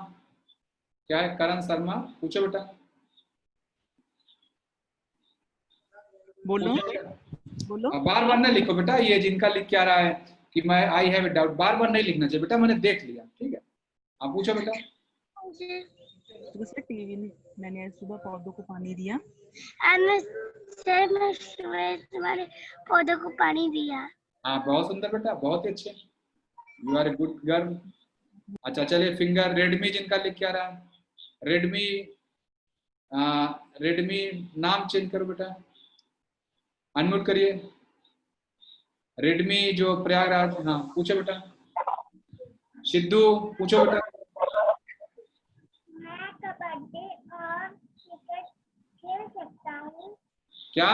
क्या है करण शर्मा, पूछो बेटा। बोलो। बोलो। बार बार नहीं लिखो बेटा, ये जिनका लिख के आ रहा है कि मैं आई हैव डाउट, बार बार नहीं लिखना चाहिए बेटा, मैंने देख लिया। ठीक है, आप पूछो बेटा। सुबह से टीवी में मैंने आज सुबह पौधों को पानी दिया। मैं सुबह तुम्हारे पौधों को पानी दिया। हाँ बहुत सुंदर बेटा, बहुत ही अच्छे, you are a good girl. अच्छा चलिए, फिंगर रेडमी जिनका लिख के आ रहा है, रेडमी, रेडमी नाम चेंज करो बेटा, अनम्यूट करिए। रेडमी जो प्रयागराज, हाँ पूछो बेटा। सिद्धू पूछो बेटा। मैं कबड्डी और क्रिकेट खेल सकता हूँ। क्या?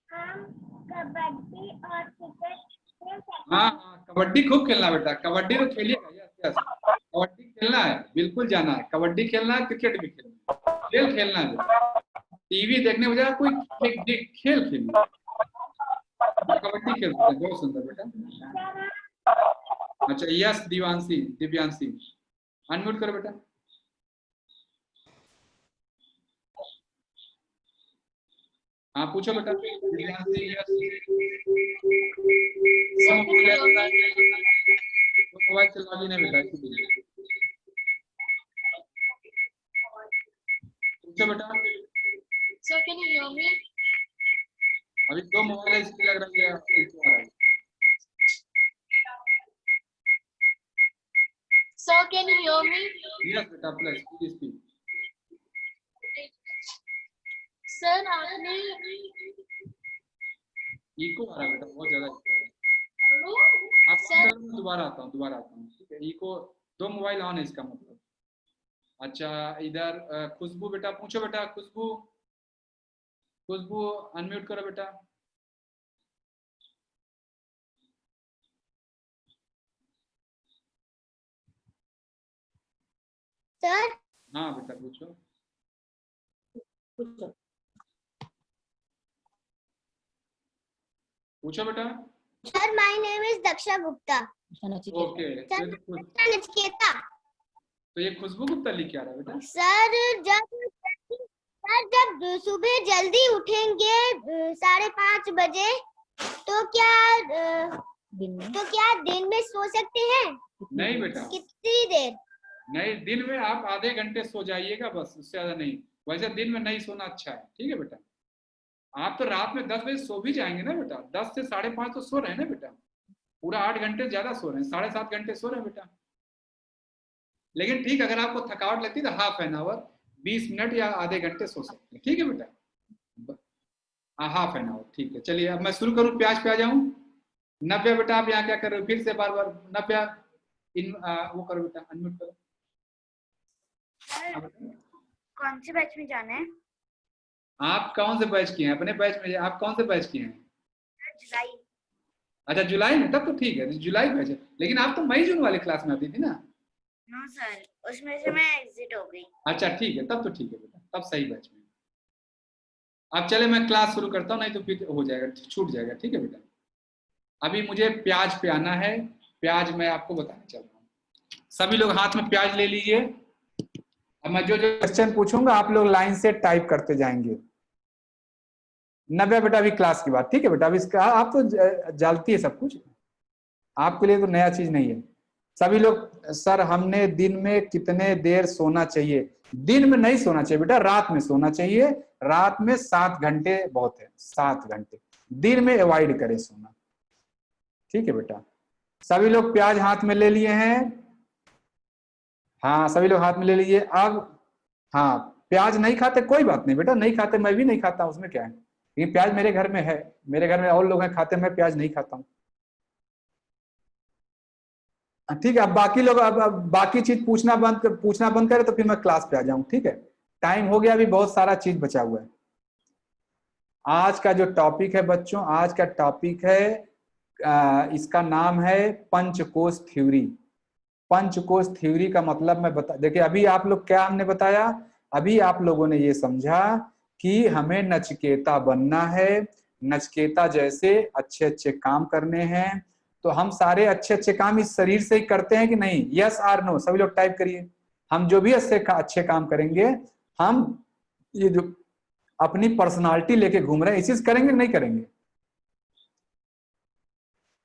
हम कबड्डी और क्रिकेट खेल सकते हैं। हाँ कबड्डी खूब खेलना बेटा, कबड्डी तो खेलिएगा, यस कबड्डी खेलना है, बिल्कुल जाना है, कबड्डी खेलना है, क्रिकेट भी खेलना है, खेल खेलना है। टीवी देखने बजाय कोई खेल खेलना, कबड्डी खेलते हैं, बहुत सुंदर बेटा। अच्छा यस दिव्यांशी, दिव्यांशी अनम्यूट करो बेटा। हाँ पूछो बेटा। दिव्यांशी यस, मोबाइल चला भी नहीं बेटा, इसीलिए पूछो बेटा। Sir, can you hear me? अभी 2 मोबाइल है, इसलिए लग रहा है। Sir, can you hear me? Yes बेटा, प्लीज प्लीज स्पीक। सर आपने इको आ रहा है बेटा, बहुत ज्यादा इको आ रहा है। आप दोबारा आता हूँ, ठीक है। इको 2 मोबाइल ऑन है इसका मतलब। अच्छा इधर खुशबू बेटा पूछो बेटा, खुशबू, खुशबू अनम्यूट करो बेटा। सर हाँ बेटा पूछो। पूछो बेटा। Sir my name is Daksha Gupta. Okay Nachiketa. तो ये खुशबू गुप्ता लिख के आ रहा है बेटा। सर जब सुबह जल्दी उठेंगे 5:30 बजे तो क्या दिन में सो सकते हैं? नहीं बेटा, कितनी देर? नहीं, दिन में आप आधे घंटे सो जाइएगा बस, उससे ज्यादा नहीं। वैसे दिन में नहीं सोना अच्छा है, ठीक है बेटा। आप तो रात में 10 बजे सो भी जाएंगे ना बेटा, 10 से 5:30 तो सो रहे हैं ना बेटा, पूरा 8 घंटे ज्यादा सो रहे हैं, 7.5 घंटे सो रहे हैं बेटा। लेकिन ठीक, अगर आपको थकावट लगती है तो हाफ एन आवर, 20 मिनट या आधे घंटे सो सकते हैं, ठीक है बेटा, हाफ एन आवर, ठीक है। चलिए अब मैं शुरू करूँ, प्याज पे आ जाऊँ। नव्या बेटा आप यहाँ क्या कर रहे हो, फिर से बार बार नव्या वो करो बेटा, अनम्यूट करो। कौन से बैच में जाना है? आप कौन से बैच किए हैं? अपने बैच में आप कौन से बैच किए हैं? जुलाई। अच्छा जुलाई में, तब तो ठीक है, जुलाई बैच है। लेकिन आप तो मई जून वाले क्लास में आती थी ना? नो सर, उसमें से मैं एग्जिट हो गई। अच्छा ठीक है, तब तो ठीक है बेटा, तब सही बैच में। अब चले मैं क्लास शुरू करता हूँ, नहीं तो फिर हो जाएगा, छूट जाएगा, ठीक है बेटा। अभी मुझे प्याज पे आना है, प्याज मैं आपको बताने चल रहा हूँ। सभी लोग हाथ में प्याज ले लीजिए। अब मैं जो जो क्वेश्चन पूछूंगा आप लोग लाइन से टाइप करते जाएंगे। नव्या बेटा अभी क्लास की बात, ठीक है बेटा, अभी इसका आप तो जानती है सब कुछ, आपके लिए तो नया चीज नहीं है। सभी लोग, सर हमने दिन में कितने देर सोना चाहिए? दिन में नहीं सोना चाहिए बेटा, रात में सोना चाहिए। रात में 7 घंटे बहुत है, 7 घंटे। दिन में अवॉइड करें सोना, ठीक है बेटा। सभी लोग प्याज हाथ में ले लिए हैं? हाँ सभी लोग हाथ में ले लीजिए। अब हाँ, प्याज नहीं खाते कोई बात नहीं बेटा, नहीं खाते, मैं भी नहीं खाता, उसमें क्या है। लेकिन प्याज मेरे घर में है, मेरे घर में और लोग हैं खाते, मैं प्याज नहीं खाता हूँ, ठीक है। अब बाकी लोग अब बाकी चीज पूछना बंद करें तो फिर मैं क्लास पे आ जाऊं, ठीक है। टाइम हो गया, अभी बहुत सारा चीज बचा हुआ है। आज का जो टॉपिक है बच्चों, आज का टॉपिक है इसका नाम है पंचकोश थ्योरी। पंचकोश थ्योरी का मतलब मैं बता, देखिए अभी आप लोग क्या हमने बताया, अभी आप लोगों ने ये समझा कि हमें नचिकेता बनना है, नचिकेता जैसे अच्छे अच्छे काम करने हैं। तो हम सारे अच्छे अच्छे काम इस शरीर से ही करते हैं कि नहीं? यस और नो, सभी लोग टाइप करिए। हम जो भी अच्छे काम करेंगे, हम ये जो अपनी पर्सनालिटी लेके घूम रहे हैं। इसी से करेंगे कि नहीं करेंगे?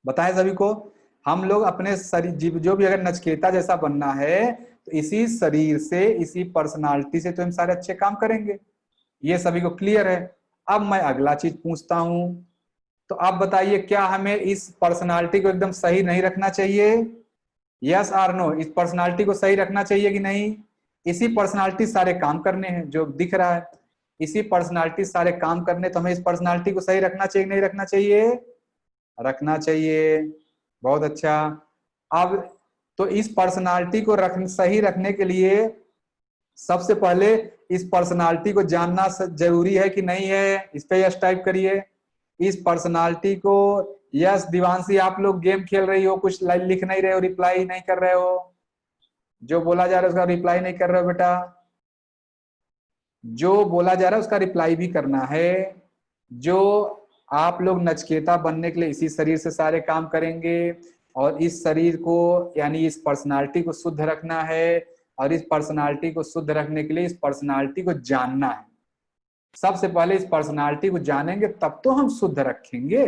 बताएं सभी को। हम लोग अपने शरीर, जो भी अगर नचकेता जैसा बनना है तो इसी शरीर से, इसी पर्सनालिटी से तो हम सारे अच्छे काम करेंगे। ये सभी को क्लियर है? अब मैं अगला चीज पूछता हूं, तो आप बताइए, क्या हमें इस पर्सनालिटी को एकदम सही नहीं रखना चाहिए? यस और नो? इस पर्सनालिटी को सही रखना चाहिए कि नहीं? इसी पर्सनालिटी सारे काम करने हैं, जो दिख रहा है इसी पर्सनालिटी सारे काम करने, तो हमें इस पर्सनालिटी को सही रखना चाहिए नहीं रखना चाहिए? रखना चाहिए। बहुत अच्छा। अब तो इस पर्सनालिटी को सही रखने के लिए सबसे पहले इस पर्सनालिटी को जानना जरूरी है कि नहीं है? इस पे यस टाइप करिए। इस पर्सनालिटी को, यस दिवांशी, आप लोग गेम खेल रही हो, कुछ लिख नहीं रहे हो, रिप्लाई नहीं कर रहे हो, जो बोला जा रहा है उसका रिप्लाई नहीं कर रहे हो बेटा। जो बोला जा रहा है उसका रिप्लाई भी करना है। जो आप लोग नचकेता बनने के लिए इसी शरीर से सारे काम करेंगे, और इस शरीर को यानी इस पर्सनालिटी को शुद्ध रखना है, और इस पर्सनालिटी को शुद्ध रखने के लिए इस पर्सनालिटी को जानना है। सबसे पहले इस पर्सनालिटी को जानेंगे तब तो हम शुद्ध रखेंगे।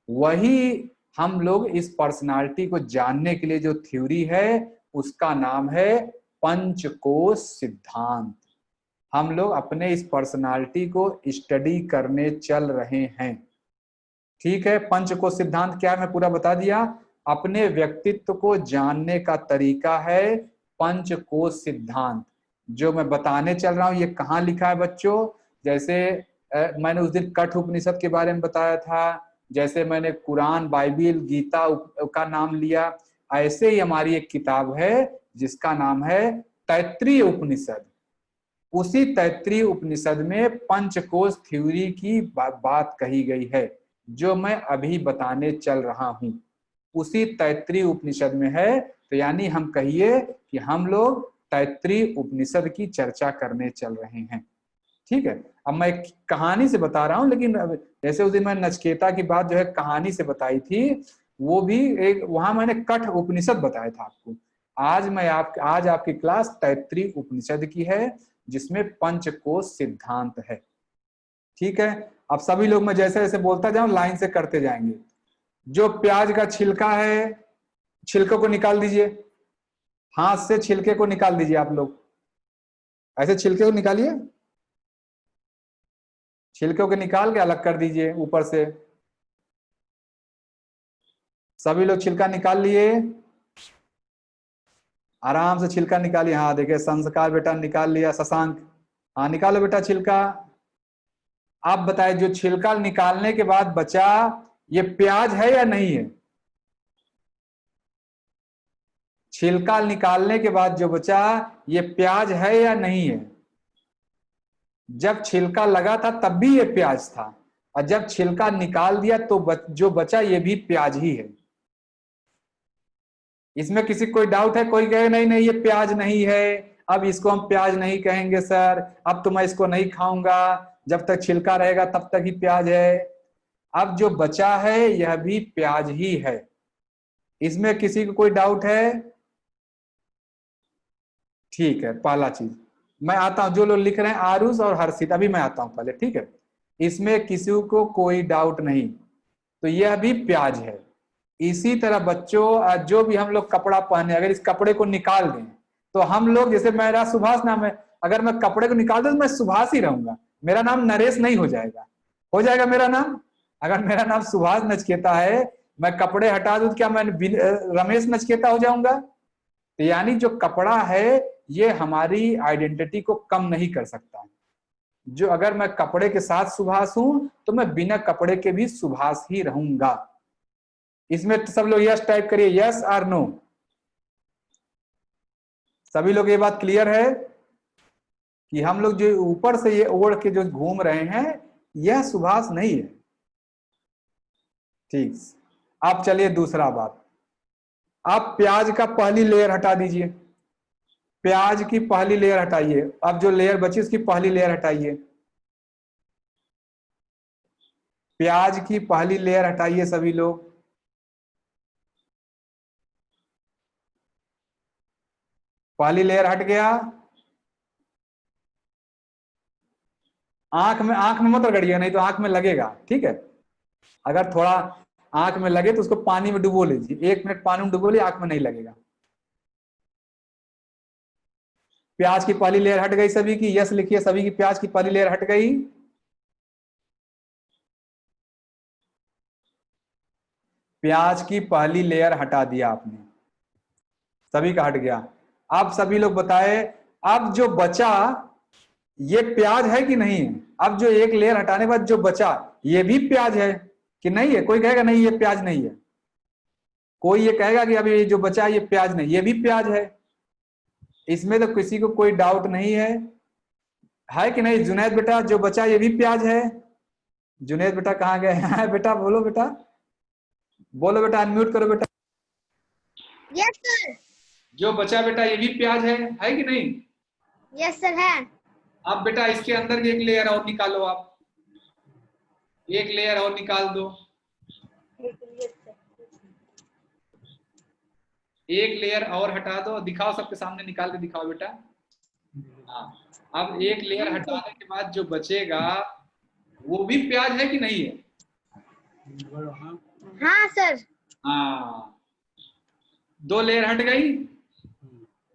वही हम लोग इस पर्सनालिटी को जानने के लिए जो थ्योरी है उसका नाम है पंचकोश सिद्धांत। हम लोग अपने इस पर्सनालिटी को स्टडी करने चल रहे हैं। ठीक है, पंचकोश सिद्धांत क्या है मैं पूरा बता दिया। अपने व्यक्तित्व को जानने का तरीका है पंचकोश सिद्धांत। जो मैं बताने चल रहा हूं ये कहाँ लिखा है बच्चों? जैसे मैंने उस दिन कठ उपनिषद के बारे में बताया था, जैसे मैंने कुरान, बाइबिल, गीता का नाम लिया, ऐसे ही हमारी एक किताब है जिसका नाम है तैत्रीय उपनिषद। उसी तैत्रीय उपनिषद में पंचकोश थ्योरी की बात कही गई है, जो मैं अभी बताने चल रहा हूं। उसी तैत्रीय उपनिषद में है। तो यानी हम कहिए कि हम लोग तैत्रीय उपनिषद की चर्चा करने चल रहे हैं। ठीक है, अब मैं एक कहानी से बता रहा हूं, लेकिन जैसे उस दिन मैं नचकेता की बात जो है कहानी से बताई थी, वो भी एक वहां मैंने कठ उपनिषद बताया था आपको। आज आपकी क्लास तैत्रीय उपनिषद की है, जिसमें पंचकोश सिद्धांत है। ठीक है, अब सभी लोग मैं जैसे जैसे बोलता जाऊं लाइन से करते जाएंगे। जो प्याज का छिलका है, छिलके को निकाल दीजिए, हाथ से छिलके को निकाल दीजिए। आप लोग ऐसे छिलके को निकालिए, छिलके को निकाल के अलग कर दीजिए ऊपर से। सभी लोग छिलका निकाल लिए, आराम से छिलका निकालिए। हाँ देखिए, संस्कार बेटा निकाल लिया, शशांक हाँ निकालो बेटा छिलका। आप बताए, जो छिलका निकालने के बाद बचा, ये प्याज है या नहीं है? छिलका निकालने के बाद जो बचा, ये प्याज है या नहीं है? जब छिलका लगा था तब भी ये प्याज था, और जब छिलका निकाल दिया तो जो बचा ये भी प्याज ही है। इसमें किसी कोई डाउट है? कोई कहे नहीं नहीं ये प्याज नहीं है, अब इसको हम प्याज नहीं कहेंगे सर, अब तो मैं इसको नहीं खाऊंगा, जब तक छिलका रहेगा तब तक ही प्याज है। अब जो बचा है यह भी प्याज ही है। इसमें किसी को कोई डाउट है? ठीक है, पहला चीज मैं आता हूं, जो लोग लिख रहे हैं आरुष और हर्षित, अभी मैं आता हूं पहले। ठीक है, इसमें किसी को कोई डाउट नहीं, तो यह भी प्याज है। इसी तरह बच्चों, जो भी हम लोग कपड़ा पहने, अगर इस कपड़े को निकाल दें तो हम लोग, जैसे मेरा सुभाष नाम है, अगर मैं कपड़े को निकाल दूं तो मैं सुभाष ही रहूंगा, मेरा नाम नरेश नहीं हो जाएगा। हो जाएगा मेरा नाम? अगर मेरा नाम सुभाष नचकेता है, मैं कपड़े हटा दूं तो क्या मैं रमेश नचकेता हो जाऊंगा? तो यानी जो कपड़ा है ये हमारी आइडेंटिटी को कम नहीं कर सकता। जो अगर मैं कपड़े के साथ सुभाष हूं तो मैं बिना कपड़े के भी सुभाष ही रहूंगा। इसमें सब लोग यस टाइप करिए, यस और नो। सभी लोग ये बात क्लियर है कि हम लोग जो ऊपर से ये ओढ़ के जो घूम रहे हैं यह सुभाष नहीं है। ठीक, अब चलिए दूसरा बात। आप प्याज का पहली लेयर हटा दीजिए, प्याज की पहली लेयर हटाइए। अब जो लेयर बची उसकी पहली लेयर हटाइए, प्याज की पहली लेयर हटाइए सभी लोग। पहली लेयर हट गया। आंख में मत रगड़िएगा, नहीं तो आंख में लगेगा, ठीक है। अगर थोड़ा आंख में लगे तो उसको पानी में डुबो लीजिए, 1 मिनट पानी में डुबो लीजिए, आंख में नहीं लगेगा। प्याज की पहली लेयर हट गई सभी की, यस लिखिए सभी की प्याज की पहली लेयर हट गई। प्याज की पहली लेयर हटा दिया आपने, सभी का हट गया। अब सभी लोग बताए, अब जो बचा ये प्याज है कि नहीं है? अब जो एक लेयर हटाने के बाद जो बचा ये भी प्याज है कि नहीं है? कोई कहेगा नहीं ये प्याज नहीं है, कोई ये कहेगा कि अभी जो बचा ये प्याज नहीं, ये भी प्याज है। इसमें तो किसी को कोई डाउट नहीं है कि नहीं? जुनैद बेटा जो बचा ये भी प्याज है। जुनैद बेटा कहाँ गए हैं? बेटा बोलो, बेटा बोलो, बेटा अनम्यूट करो बेटा। Yes sir. जो बचा बेटा ये भी प्याज है कि नहीं? यस सर है। अब बेटा इसके अंदर की एक लेयर और निकालो, आप एक लेयर और निकाल दो, एक लेयर और हटा दो, दिखाओ सबके सामने, निकाल के दिखाओ बेटा। हाँ, अब एक लेयर हटाने के बाद जो बचेगा वो भी प्याज है कि नहीं है? हाँ सर। हाँ, 2 लेयर हट गई।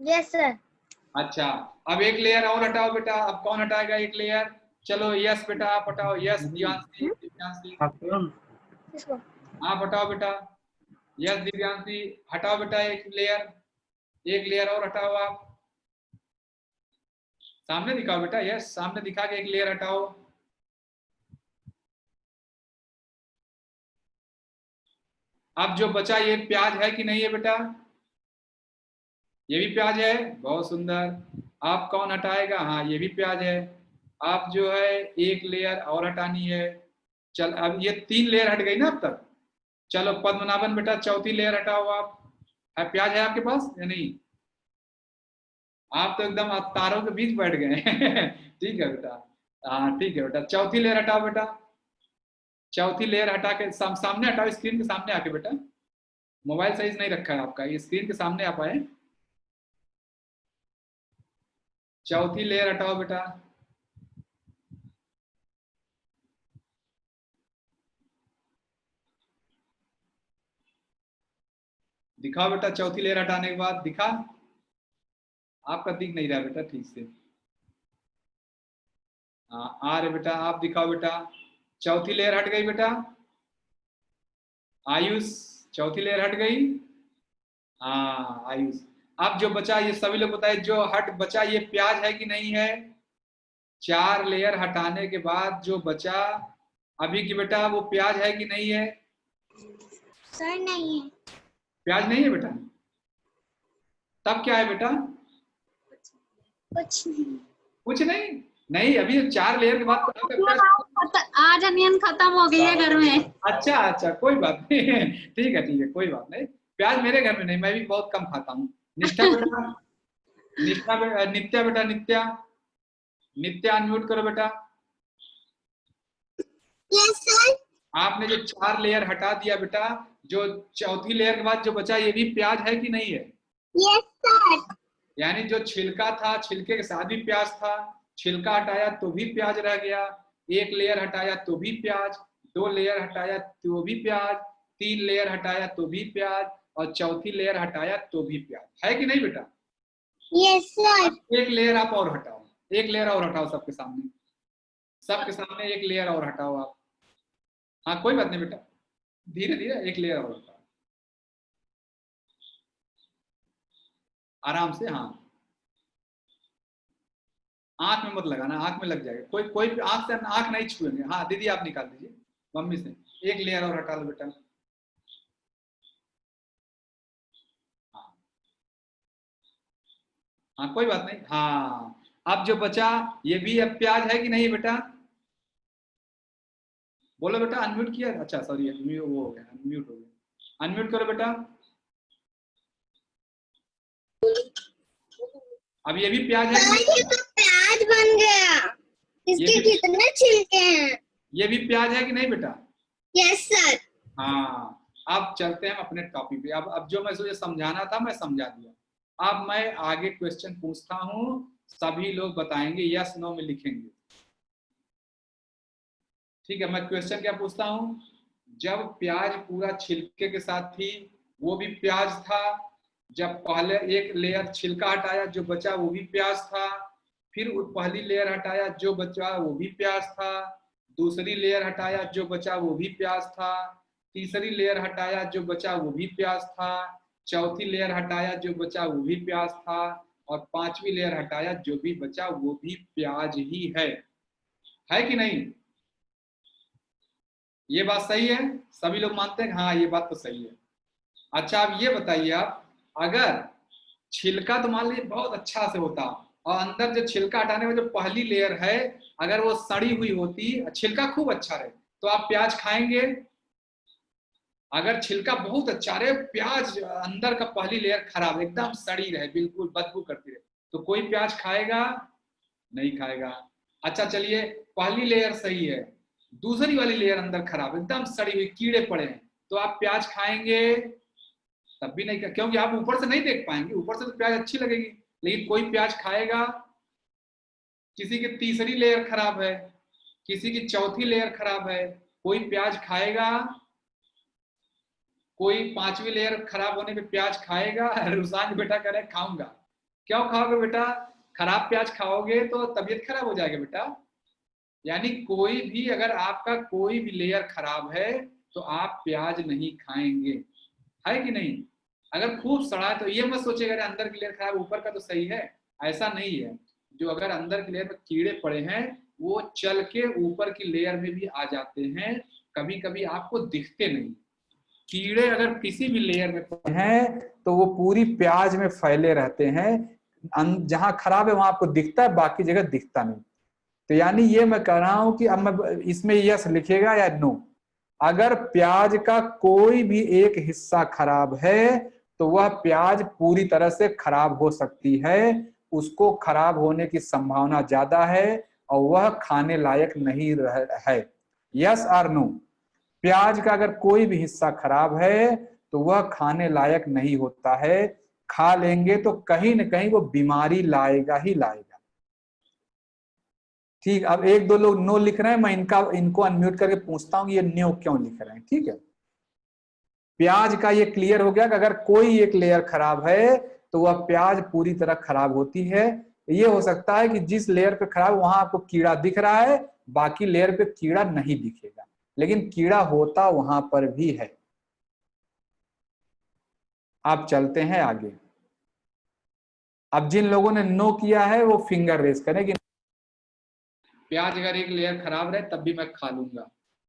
Yes sir. अच्छा, अब एक लेयर और हटाओ बेटा। अब कौन हटाएगा एक लेयर? चलो यस बेटा आप हटाओ, यस दिव्यांशी, दिव्यांशी आप हटाओ बेटा, यस दिव्यांशी हटाओ बेटा एक लेयर और हटाओ। आप सामने दिखाओ बेटा, यस सामने दिखा के एक लेयर हटाओ। अब जो बचा ये प्याज है कि नहीं है बेटा? ये भी प्याज है, बहुत सुंदर। आप कौन हटाएगा? हाँ ये भी प्याज है। आप जो है एक लेयर और हटानी है। चल अब ये 3 लेयर हट गई ना अब तक। चलो पद्मनाभन बेटा चौथी लेयर हटाओ आप। प्याज है आपके पास या नहीं? आप तो एकदम तारों के बीच बैठ गए ठीक है बेटा, हाँ ठीक है बेटा, चौथी लेयर हटाओ बेटा। चौथी लेयर हटा के सामने हटाओ, स्क्रीन के सामने आके बेटा। मोबाइल साइज नहीं रखा है आपका, ये स्क्रीन के सामने आप आए। चौथी लेयर हटाओ बेटा। दिखाओ बेटा चौथी लेयर हटाने के बाद, दिखा? आपका दिख नहीं रहा बेटा ठीक से। हाँ आ रहे बेटा, आप दिखाओ बेटा। चौथी लेयर हट गई बेटा। आयुष चौथी लेयर हट गई। हाँ आयुष। अब जो बचा ये सभी लोग बताए, जो बचा ये प्याज है कि नहीं है? 4 लेयर हटाने के बाद जो बचा अभी की बेटा वो प्याज है कि नहीं है? सर नहीं है। प्याज नहीं है बेटा, तब क्या है बेटा? कुछ नहीं। कुछ नहीं? नहीं अभी 4 लेयर के बाद आज अनियन खत्म हो गई है घर में। अच्छा अच्छा कोई बात नहीं ठीक है कोई बात नहीं। प्याज मेरे घर में नहीं, मैं भी बहुत कम खाता हूँ। निष्ठा बेटा, नित्या बेटा, नित्या अनम्यूट करो बेटा। Yes sir. आपने जो 4 लेयर हटा दिया बेटा, जो चौथी लेयर के बाद जो बचा ये भी प्याज है कि नहीं है? Yes sir. यानी जो छिलका था, छिलके के साथ भी प्याज था, छिलका हटाया तो भी प्याज रह गया, 1 लेयर हटाया तो भी प्याज, 2 लेयर हटाया तो भी प्याज, 3 लेयर हटाया तो भी प्याज, और चौथी लेयर हटाया तो भी प्याज है कि नहीं बेटा? Yes sir. 1 लेयर आप और हटाओ, 1 लेयर और हटाओ सबके सामने, सबके सामने 1 लेयर और हटाओ आप। हाँ कोई बात नहीं बेटा, धीरे धीरे 1 लेयर और हटाओ आराम से। हाँ आंख में मत लगाना, आंख में लग जाएगा, कोई आंख से आंख नहीं छुएंगे। हाँ दीदी आप निकाल दीजिए मम्मी से, 1 लेयर और हटा लो बेटा। हाँ कोई बात नहीं। हाँ अब जो बचा ये भी अब प्याज है कि नहीं बेटा? बोलो बेटा, अनम्यूट किया? अच्छा सॉरी वो हो गया, अनम्यूट हो गया, अनम्यूट करो बेटा। अब ये भी प्याज है कि नहीं? तो प्याज बन गया, इसके कितने छिलके हैं? ये भी प्याज है कि नहीं बेटा? Yes sir. हाँ अब चलते हैं अपने टॉपिक पे। अब जो मैं तुझे समझाना था मैं समझा दिया। अब मैं आगे क्वेश्चन पूछता हूँ, सभी लोग बताएंगे, यस नो में लिखेंगे। ठीक है, मैं क्वेश्चन क्या पूछता हूँ, जब प्याज पूरा छिलके के साथ थी वो भी प्याज था, जब पहले एक लेयर छिलका हटाया जो बचा वो भी प्याज था, फिर पहली लेयर हटाया जो बचा वो भी प्याज था, दूसरी लेयर हटाया जो बचा वो भी प्याज था, तीसरी लेयर हटाया जो बचा वो भी प्याज था, चौथी लेयर हटाया जो बचा वो भी प्याज था, और पांचवी लेयर हटाया जो भी बचा वो भी प्याज ही है कि नहीं? ये बात सही है? सभी लोग मानते हैं हाँ ये बात तो सही है। अच्छा अब ये बताइए आप, अगर छिलका तो मान लीजिए बहुत अच्छा से होता और अंदर जो छिलका हटाने में जो पहली लेयर है अगर वो सड़ी हुई होती, छिलका खूब अच्छा रहे तो आप प्याज खाएंगे? अगर छिलका बहुत अच्छा रहे, प्याज अंदर का पहली लेयर खराब एकदम सड़ी रहे, बिल्कुल बदबू करती रहे, तो कोई प्याज खाएगा? नहीं खाएगा। अच्छा चलिए पहली लेयर सही है, दूसरी वाली लेयर अंदर खराब एकदम सड़ी हुई कीड़े पड़े हैं, तो आप प्याज खाएंगे? तब भी नहीं, क्योंकि आप ऊपर से नहीं देख पाएंगे, ऊपर से तो प्याज अच्छी लगेगी, लेकिन कोई प्याज खाएगा? किसी की तीसरी लेयर खराब है, किसी की चौथी लेयर खराब है, कोई प्याज खाएगा? कोई पांचवी लेयर खराब होने पे प्याज खाएगा? रुसान बेटा कह रहे खाऊंगा। क्यों खाओगे बेटा? खराब प्याज खाओगे तो तबीयत खराब हो जाएगा बेटा। यानी कोई भी अगर आपका कोई भी लेयर खराब है तो आप प्याज नहीं खाएंगे, है कि नहीं? अगर खूब सड़ा है तो ये मत सोचिएगा अरे अंदर की लेयर खराब ऊपर का तो सही है, ऐसा नहीं है। जो अगर अंदर की लेयर में कीड़े पड़े हैं वो चल के ऊपर की लेयर में भी आ जाते हैं, कभी कभी आपको दिखते नहीं। कीड़े अगर किसी भी लेयर में पड़े हैं तो वो पूरी प्याज में फैले रहते हैं, जहां खराब है वहां आपको दिखता है, बाकी जगह दिखता नहीं। तो यानी ये मैं कह रहा हूं कि अब मैं इसमें यस लिखेगा या नो, अगर प्याज का कोई भी एक हिस्सा खराब है तो वह प्याज पूरी तरह से खराब हो सकती है, उसको खराब होने की संभावना ज्यादा है और वह खाने लायक नहीं है। यस और नो? प्याज का अगर कोई भी हिस्सा खराब है तो वह खाने लायक नहीं होता है, खा लेंगे तो कहीं न कहीं वो बीमारी लाएगा ही लाएगा। ठीक, अब एक दो लोग नो लिख रहे हैं, मैं इनको अनम्यूट करके पूछता हूँ ये नो क्यों लिख रहे हैं। ठीक है, प्याज का ये क्लियर हो गया कि अगर कोई एक लेयर खराब है तो वह प्याज पूरी तरह खराब होती है। ये हो सकता है कि जिस लेयर पे खराब वहां आपको कीड़ा दिख रहा है, बाकी लेयर पे कीड़ा नहीं दिखेगा, लेकिन कीड़ा होता वहां पर भी है। आप चलते हैं आगे। अब जिन लोगों ने नो किया है वो फिंगर रेज करें कि प्याज अगर एक लेयर खराब रहे तब भी मैं खा लूंगा।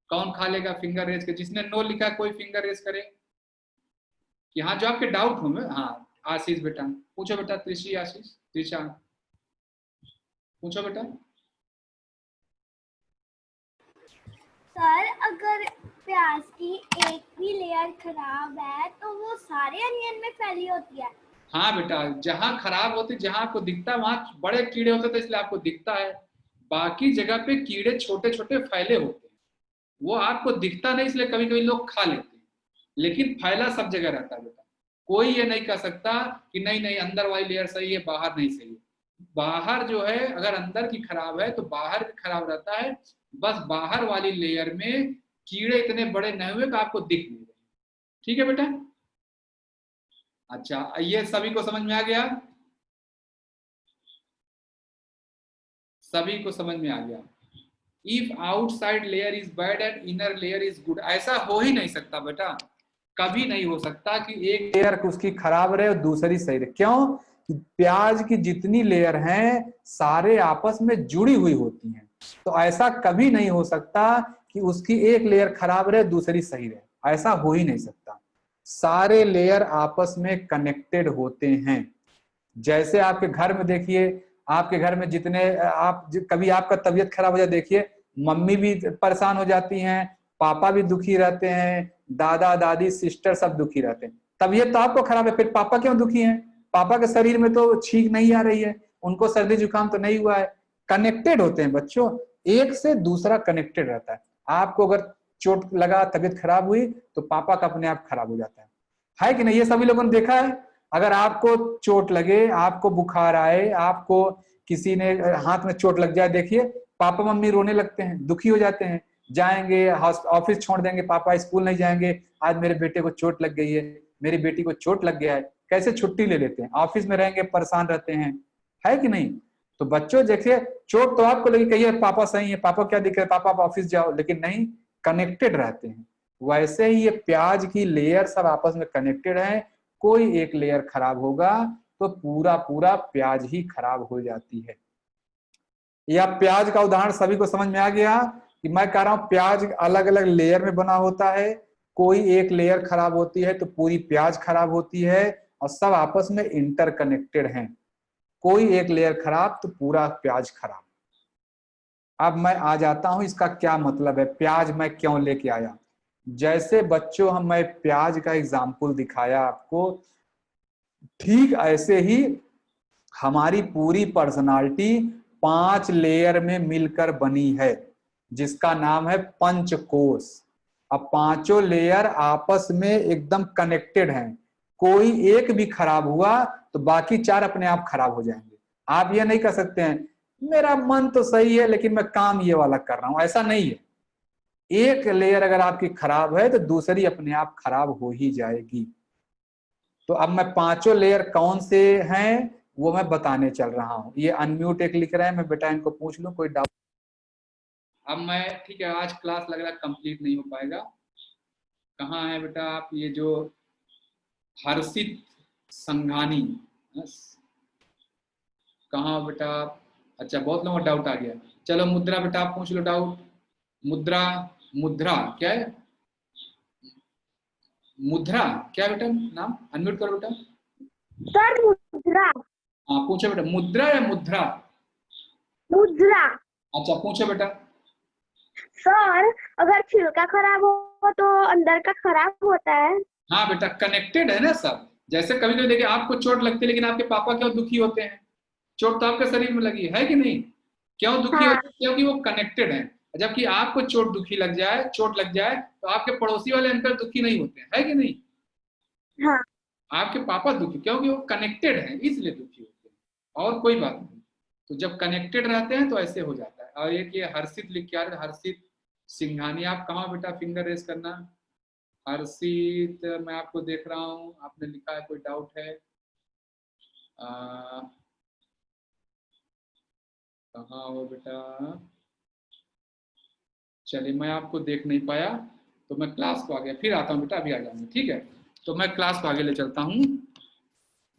कौन खा लेगा? फिंगर रेज के। जिसने नो लिखा कोई फिंगर रेज करे। यहाँ जो आपके डाउट होंगे। हाँ आशीष बेटा पूछो बेटा, त्रिशी आशीष त्रिशा पूछो बेटा। सर अगर प्याज की एक भी लेयर खराब है तो वो सारे अनियन में फैली होती है? हाँ बेटा, जहाँ खराब होती, जहाँ आपको दिखता है वहां बड़े कीड़े होते थे इसलिए आपको दिखता है, बाकी जगह पे कीड़े छोटे छोटे फैले होते हैं, वो आपको दिखता नहीं इसलिए कभी कभी लोग खा लेते हैं, लेकिन फैला सब जगह रहता है बेटा। कोई ये नहीं कह सकता कि नहीं नहीं अंदर वाली लेयर सही है बाहर नहीं सही है। बाहर जो है अगर अंदर की खराब है तो बाहर भी खराब रहता है, बस बाहर वाली लेयर में कीड़े इतने बड़े नहीं हुए कि आपको दिख नहीं रहे। ठीक है बेटा? अच्छा ये सभी को समझ में आ गया? सभी को समझ में आ गया? If outside layer is bad and inner layer is good, ऐसा हो ही नहीं सकता बेटा, कभी नहीं हो सकता कि एक लेयर उसकी खराब रहे और दूसरी सही रहे। क्यों? प्याज की जितनी लेयर हैं सारे आपस में जुड़ी हुई होती हैं, तो ऐसा कभी नहीं हो सकता कि उसकी एक लेयर खराब रहे दूसरी सही रहे, ऐसा हो ही नहीं सकता। सारे लेयर आपस में कनेक्टेड होते हैं। जैसे आपके घर में देखिए, आपके घर में जितने कभी आपका तबीयत खराब हो जाए, देखिए मम्मी भी परेशान हो जाती हैं, पापा भी दुखी रहते हैं, दादा दादी सिस्टर सब दुखी रहते हैं। तबीयत तो आपको खराब है, फिर पापा क्यों दुखी हैं? पापा के शरीर में तो छींक नहीं आ रही है, उनको सर्दी जुकाम तो नहीं हुआ है। कनेक्टेड होते हैं बच्चों, एक से दूसरा कनेक्टेड रहता है। आपको अगर चोट लगा, तबीयत खराब हुई तो पापा का अपने आप खराब हो जाता है कि नहीं? ये सभी लोगों ने देखा है। अगर आपको चोट लगे, आपको बुखार आए, आपको किसी ने हाथ में चोट लग जाए, देखिए पापा मम्मी रोने लगते हैं, दुखी हो जाते हैं। जाएंगे, ऑफिस छोड़ देंगे, पापा स्कूल नहीं जाएंगे, आज मेरे बेटे को चोट लग गई है, मेरी बेटी को चोट लग गया है, कैसे छुट्टी ले लेते हैं, ऑफिस में रहेंगे परेशान रहते हैं, है कि नहीं। तो बच्चों देखिए, चोट तो आपको लगी, कहिए पापा सही है, पापा क्या दिक्कत है, पापा आप ऑफिस जाओ, लेकिन नहीं, कनेक्टेड रहते हैं। वैसे ही ये प्याज की लेयर सब आपस में कनेक्टेड है, कोई एक लेयर खराब होगा तो पूरा पूरा प्याज ही खराब हो जाती है। या प्याज का उदाहरण सभी को समझ में आ गया कि मैं कह रहा हूं प्याज अलग अलग लेयर में बना होता है, कोई एक लेयर खराब होती है तो पूरी प्याज खराब होती है, और सब आपस में इंटरकनेक्टेड हैं। कोई एक लेयर खराब तो पूरा प्याज खराब। अब मैं आ जाता हूं इसका क्या मतलब है, प्याज मैं क्यों लेके आया। जैसे बच्चों मैं प्याज का एग्जाम्पल दिखाया आपको, ठीक ऐसे ही हमारी पूरी पर्सनालिटी 5 लेयर में मिलकर बनी है, जिसका नाम है पंचकोश। अब पांचों लेयर आपस में एकदम कनेक्टेड हैं, कोई एक भी खराब हुआ तो बाकी 4 अपने आप खराब हो जाएंगे। आप ये नहीं कर सकते हैं मेरा मन तो सही है लेकिन मैं काम ये वाला कर रहा हूं, ऐसा नहीं है। एक लेयर अगर आपकी खराब है तो दूसरी अपने आप खराब हो ही जाएगी। तो अब मैं पांचों लेयर कौन से हैं वो मैं बताने चल रहा हूं। ये अनम्यूट एक लिख रहे हैं, मैं बेटा इनको पूछ लूं कोई डाउट। अब मैं ठीक है, आज क्लास लग रहा है कंप्लीट नहीं हो पाएगा। कहाँ है बेटा आप, ये जो हर्षित संघानी, कहाँ बेटा आप? अच्छा, बहुत लोगों का डाउट आ गया। चलो मुद्रा बेटा आप पूछ लो डाउट। मुद्रा, मुद्रा क्या है, मुद्रा क्या बेटा नाम, अनम्यूट करो बेटा। सर मुद्रा। हाँ पूछो बेटा, मुद्रा या मुद्रा? मुद्रा। अच्छा पूछो बेटा। सर अगर छिलका खराब हो तो अंदर का खराब होता है। हाँ बेटा, कनेक्टेड है ना सब। जैसे कभी कभी देखिए आपको चोट लगती है लेकिन आपके पापा क्यों दुखी होते हैं, चोट तो आपके शरीर में लगी है कि नहीं, क्यों दुखी होते हैं? क्योंकि वो कनेक्टेड है। जबकि आपको चोट लग जाए तो आपके पड़ोसी वाले अंकल दुखी नहीं होते हैं, है कि नहीं? हाँ। आपके पापा दुखी, क्योंकि वो कनेक्टेड है इसलिए दुखी होते हैं, और कोई बात नहीं। तो जब कनेक्टेड रहते हैं तो ऐसे हो जाता है। और एक ये हर्षित लिख के आ रहे, हर्षित सिंघानी, आप कहाँ बेटा, फिंगर रेस करना। हर्षित मैं आपको देख रहा हूँ, आपने लिखा है, कोई डाउट है? कहाँ हो बेटा? चलिए मैं आपको देख नहीं पाया तो मैं क्लास को आगे फिर आता हूँ बेटा, अभी आ जाऊंगा, ठीक है। तो मैं क्लास को आगे ले चलता हूँ।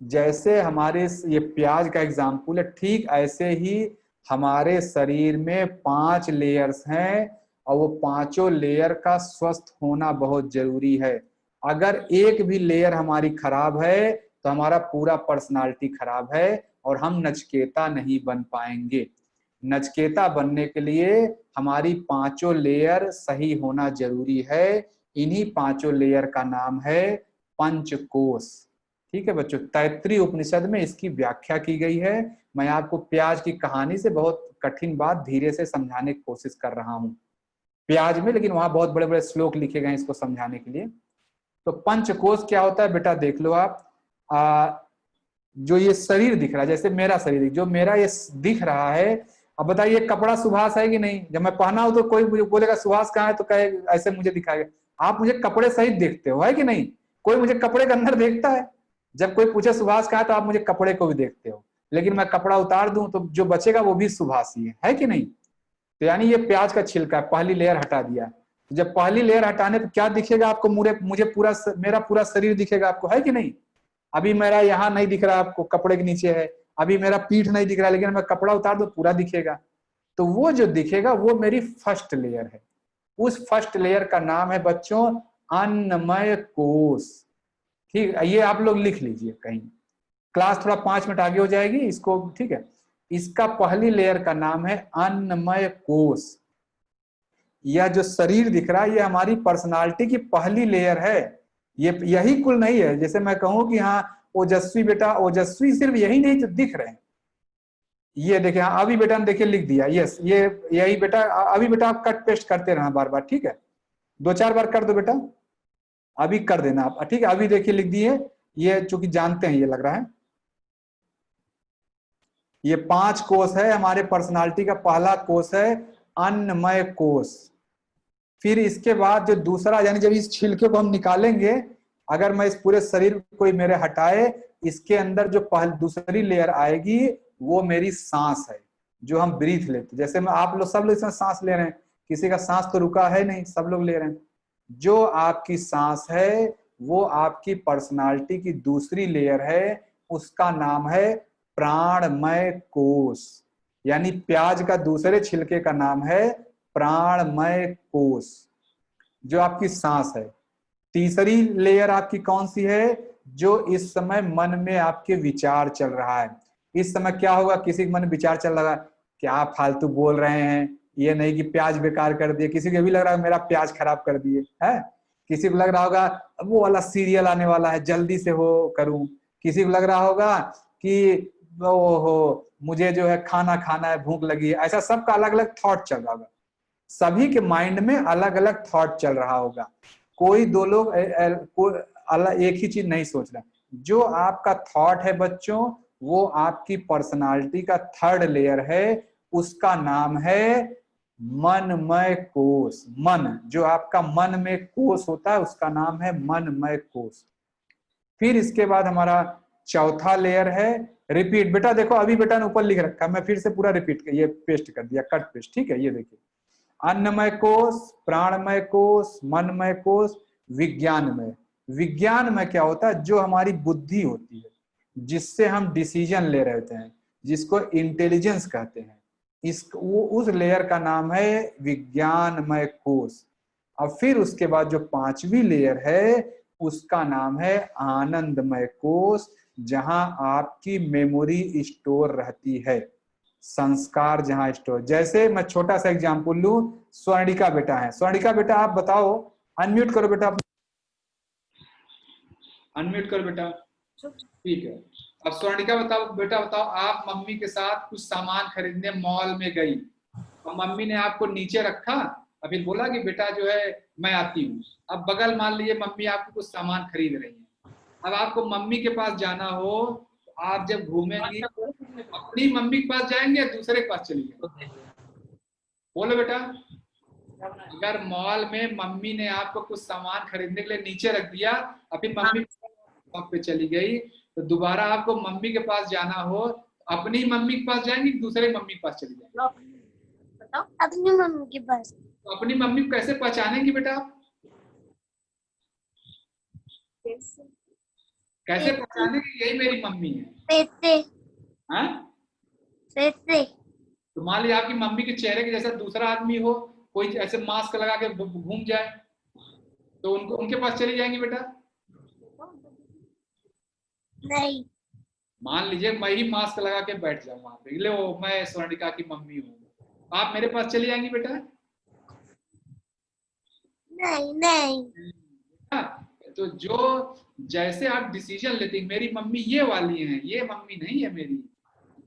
जैसे हमारे ये प्याज का एग्जाम्पल है, ठीक ऐसे ही हमारे शरीर में 5 लेयर्स हैं, और वो पांचों लेयर का स्वस्थ होना बहुत जरूरी है। अगर एक भी लेयर हमारी खराब है तो हमारा पूरा पर्सनालिटी खराब है और हम नचकेता नहीं बन पाएंगे। नचकेता बनने के लिए हमारी पांचों लेयर सही होना जरूरी है। इन्हीं पांचों लेयर का नाम है पंचकोश। ठीक है बच्चों, तैत्रीय उपनिषद में इसकी व्याख्या की गई है। मैं आपको प्याज की कहानी से बहुत कठिन बात धीरे से समझाने की कोशिश कर रहा हूं प्याज में, लेकिन वहां बहुत बड़े बड़े श्लोक लिखे गए इसको समझाने के लिए। तो पंचकोश क्या होता है बेटा, देख लो आप। जो ये शरीर दिख रहा है, जैसे मेरा शरीर, जो मेरा ये दिख रहा है, अब बताइए कपड़ा सुभाष है कि नहीं? जब मैं पहना हूं तो कोई मुझे बोलेगा सुभाष कहाँ है, तो कहे ऐसे मुझे दिखाएगा। आप मुझे कपड़े सहित देखते हो, है कि नहीं? कोई मुझे कपड़े के अंदर देखता है? जब कोई पूछे सुभाष कहाँ है तो आप मुझे कपड़े को भी देखते हो, लेकिन मैं कपड़ा उतार दूं तो जो बचेगा वो भी सुभाष ही है कि नहीं? तो यानी ये प्याज का छिलका है, पहली लेयर हटा दिया। तो जब पहली लेयर हटाने तो क्या दिखेगा आपको? मुझे पूरा, मेरा पूरा शरीर दिखेगा आपको, है कि नहीं? अभी मेरा यहाँ नहीं दिख रहा आपको, कपड़े के नीचे है। अभी मेरा पीठ नहीं दिख रहा, लेकिन मैं कपड़ा उतार दो पूरा दिखेगा। तो वो जो दिखेगा वो मेरी फर्स्ट लेयर है। उस फर्स्ट लेयर का नाम है बच्चों अन्नमय कोश। ठीक, ये आप लोग लिख लीजिए कहीं, क्लास थोड़ा 5 मिनट आगे हो जाएगी इसको, ठीक है। इसका पहली लेयर का नाम है अन्नमय कोश। यह जो शरीर दिख रहा है ये हमारी पर्सनालिटी की पहली लेयर है। ये यही कुल नहीं है। जैसे मैं कहूं कि हाँ ओजस्वी बेटा, ओजस्वी सिर्फ यही नहीं जो दिख रहे हैं। ये देखे, हाँ अभी बेटा ने देखिए लिख दिया, यस ये यही बेटा। अभी बेटा आप कट पेस्ट करते रहना बार बार, ठीक है? 2-4 बार कर दो बेटा, अभी कर देना आप, ठीक है? अभी देखिए लिख दिए, ये चूंकि जानते हैं ये लग रहा है। ये 5 कोश है हमारे पर्सनालिटी का। पहला कोश है अन्नमय कोश। फिर इसके बाद जो दूसरा, यानी जब इस छिलके को हम निकालेंगे, अगर मैं इस पूरे शरीर को कोई मेरे हटाए, इसके अंदर जो दूसरी लेयर आएगी वो मेरी सांस है, जो हम ब्रीथ लेते। जैसे मैं, आप लोग सब लोग इसमें सांस ले रहे हैं, किसी का सांस तो रुका है नहीं, सब लोग ले रहे हैं। जो आपकी सांस है वो आपकी पर्सनालिटी की दूसरी लेयर है, उसका नाम है प्राणमय कोश। यानी प्याज का दूसरे छिलके का नाम है प्राणमय कोश, जो आपकी सांस है। तीसरी लेयर आपकी कौन सी है? जो इस समय मन में आपके विचार चल रहा है। इस समय क्या होगा, किसी के मन में विचार चल रहा है, क्या फालतू बोल रहे हैं, ये नहीं कि प्याज बेकार कर दिए, किसी को भी लग रहा है मेरा प्याज खराब कर दिए है, किसी को लग रहा होगा वो वाला सीरियल आने वाला है जल्दी से वो करूं, किसी को लग रहा होगा कि ओहो मुझे जो है खाना खाना है, भूख लगी है। ऐसा सबका अलग अलग थॉट चल रहा होगा, सभी के माइंड में अलग अलग थॉट चल रहा होगा। कोई दो लोग एक ही चीज नहीं सोच रहा। जो आपका थॉट है बच्चों, वो आपकी पर्सनालिटी का थर्ड लेयर है, उसका नाम है मनमय कोश। मन, जो आपका मन में कोश होता है उसका नाम है मनमय कोश। फिर इसके बाद हमारा चौथा लेयर है, रिपीट। बेटा देखो अभी बेटा ने ऊपर लिख रखा है, मैं फिर से पूरा रिपीट ये पेस्ट कर दिया, कट पेस्ट, ठीक है। ये देखिए, अन्नमय कोश, प्राणमय कोश, मनमय कोश, विज्ञानमय। विज्ञान में क्या होता है? जो हमारी बुद्धि होती है, जिससे हम डिसीजन ले रहे होते हैं, जिसको इंटेलिजेंस कहते हैं, उस लेयर का नाम है विज्ञानमय कोश। और फिर उसके बाद जो पांचवी लेयर है उसका नाम है आनंदमय कोश, जहां आपकी मेमोरी स्टोर रहती है, संस्कार जहां स्टोर। जैसे मैं छोटा सा एग्जांपल लूं, स्वर्णिका बेटा है। स्वर्णिका बेटा आप बताओ, अनम्यूट करो बेटा, अनम्यूट करो बेटा, ठीक है। अब स्वर्णिका बताओ, बेटा बताओ, आप मम्मी के साथ कुछ सामान खरीदने मॉल में गई और मम्मी ने आपको नीचे रखा और फिर बोला कि बेटा जो है मैं आती हूँ। अब बगल मान लीजिए मम्मी आपको कुछ सामान खरीद रही है, अब आपको मम्मी के पास जाना हो, तो आप जब घूमेंगे अपनी मम्मी के पास जाएंगे या दूसरे के पास चलिए? बोलो बेटा। अगर मॉल में मम्मी ने आपको कुछ सामान खरीदने के लिए नीचे रख दिया और फिर मम्मी वहां पे चली गई, तो दोबारा आपको मम्मी के पास जाना हो, अपनी मम्मी के पास जाएंगे दूसरे मम्मी के पास चली जाएंगे? अपनी मम्मी के पास। तो अपनी मम्मी को कैसे पहचानेंगी बेटा? कैसे पहचानेंगे यही मेरी मम्मी है? पैसे। तो मान लीजिए आपकी मम्मी के चेहरे के जैसा दूसरा आदमी हो, कोई ऐसे मास्क लगा के घूम जाए, तो उनको उनके पास चली जाएंगी बेटा? नहीं। मान लीजिए मैं ही मास्क लगा के बैठ जाऊं वहां पे, ले वो मैं स्वर्णिका की मम्मी हूँ, आप मेरे पास चली जाएंगी बेटा? नहीं। तो जो जैसे आप डिसीजन लेते हैं, मेरी मम्मी ये वाली है, ये मम्मी नहीं है मेरी,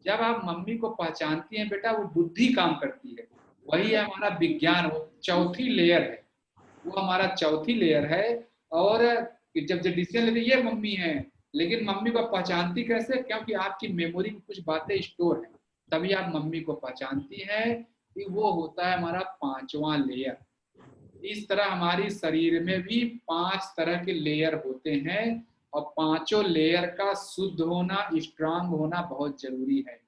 जब आप मम्मी को पहचानती हैं बेटा, वो बुद्धि काम करती है, वही है हमारा विज्ञान, वो चौथी लेयर है, वो हमारा चौथी लेयर है। और जब डिसीजन लेते ये मम्मी है, लेकिन मम्मी को पहचानती कैसे? क्योंकि आपकी मेमोरी में कुछ बातें स्टोर है, तभी आप मम्मी को पहचानती हैं। कि वो होता है हमारा पांचवा लेयर। इस तरह हमारी शरीर में भी 5 तरह के लेयर होते हैं और पांचों लेयर का शुद्ध होना, स्ट्रांग होना बहुत जरूरी है।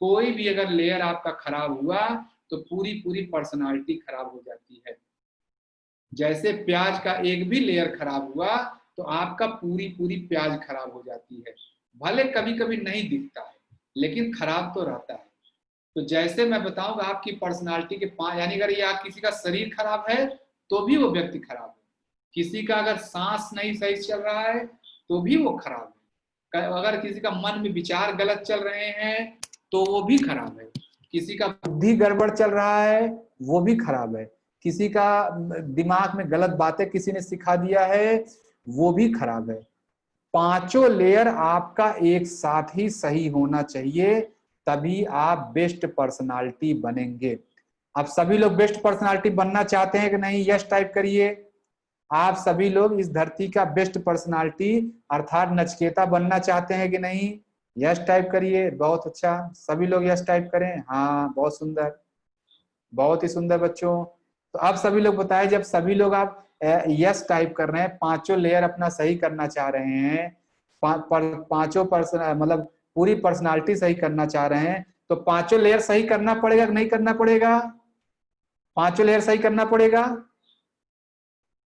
कोई भी अगर लेयर आपका खराब हुआ तो पूरी पर्सनालिटी खराब हो जाती है। जैसे प्याज का एक भी लेयर खराब हुआ तो आपका पूरी प्याज खराब हो जाती है। भले कभी कभी नहीं दिखता है लेकिन खराब तो रहता है। तो जैसे मैं बताऊंगा आपकी पर्सनालिटी के 5, यानी अगर ये किसी का शरीर खराब है तो भी वो व्यक्ति खराब है, किसी का अगर सांस नहीं सही चल रहा है तो भी वो खराब है, अगर किसी का मन में विचार गलत चल रहे हैं तो वो भी खराब है, किसी का बुद्धि गड़बड़ चल रहा है वो भी खराब है, किसी का दिमाग में गलत बातें किसी ने सिखा दिया है वो भी खराब है। पांचों लेयर आपका एक साथ ही सही होना चाहिए, तभी आप बेस्ट पर्सनालिटी बनेंगे। आप सभी लोग बेस्ट पर्सनालिटी बनना चाहते हैं कि नहीं? यस टाइप करिए। आप सभी लोग इस धरती का बेस्ट पर्सनालिटी अर्थात नचिकेता बनना चाहते हैं कि नहीं? यस टाइप करिए। बहुत अच्छा, सभी लोग यस टाइप करें। हाँ बहुत सुंदर, बहुत ही सुंदर बच्चों। तो अब सभी लोग बताएं, जब सभी लोग आप यस टाइप कर रहे हैं, पांचों लेयर अपना सही करना चाह रहे हैं, पांचों पर्सन मतलब पूरी पर्सनालिटी सही करना चाह रहे हैं, तो पांचों लेयर सही करना पड़ेगा कि नहीं करना पड़ेगा? पांचों लेयर सही करना पड़ेगा।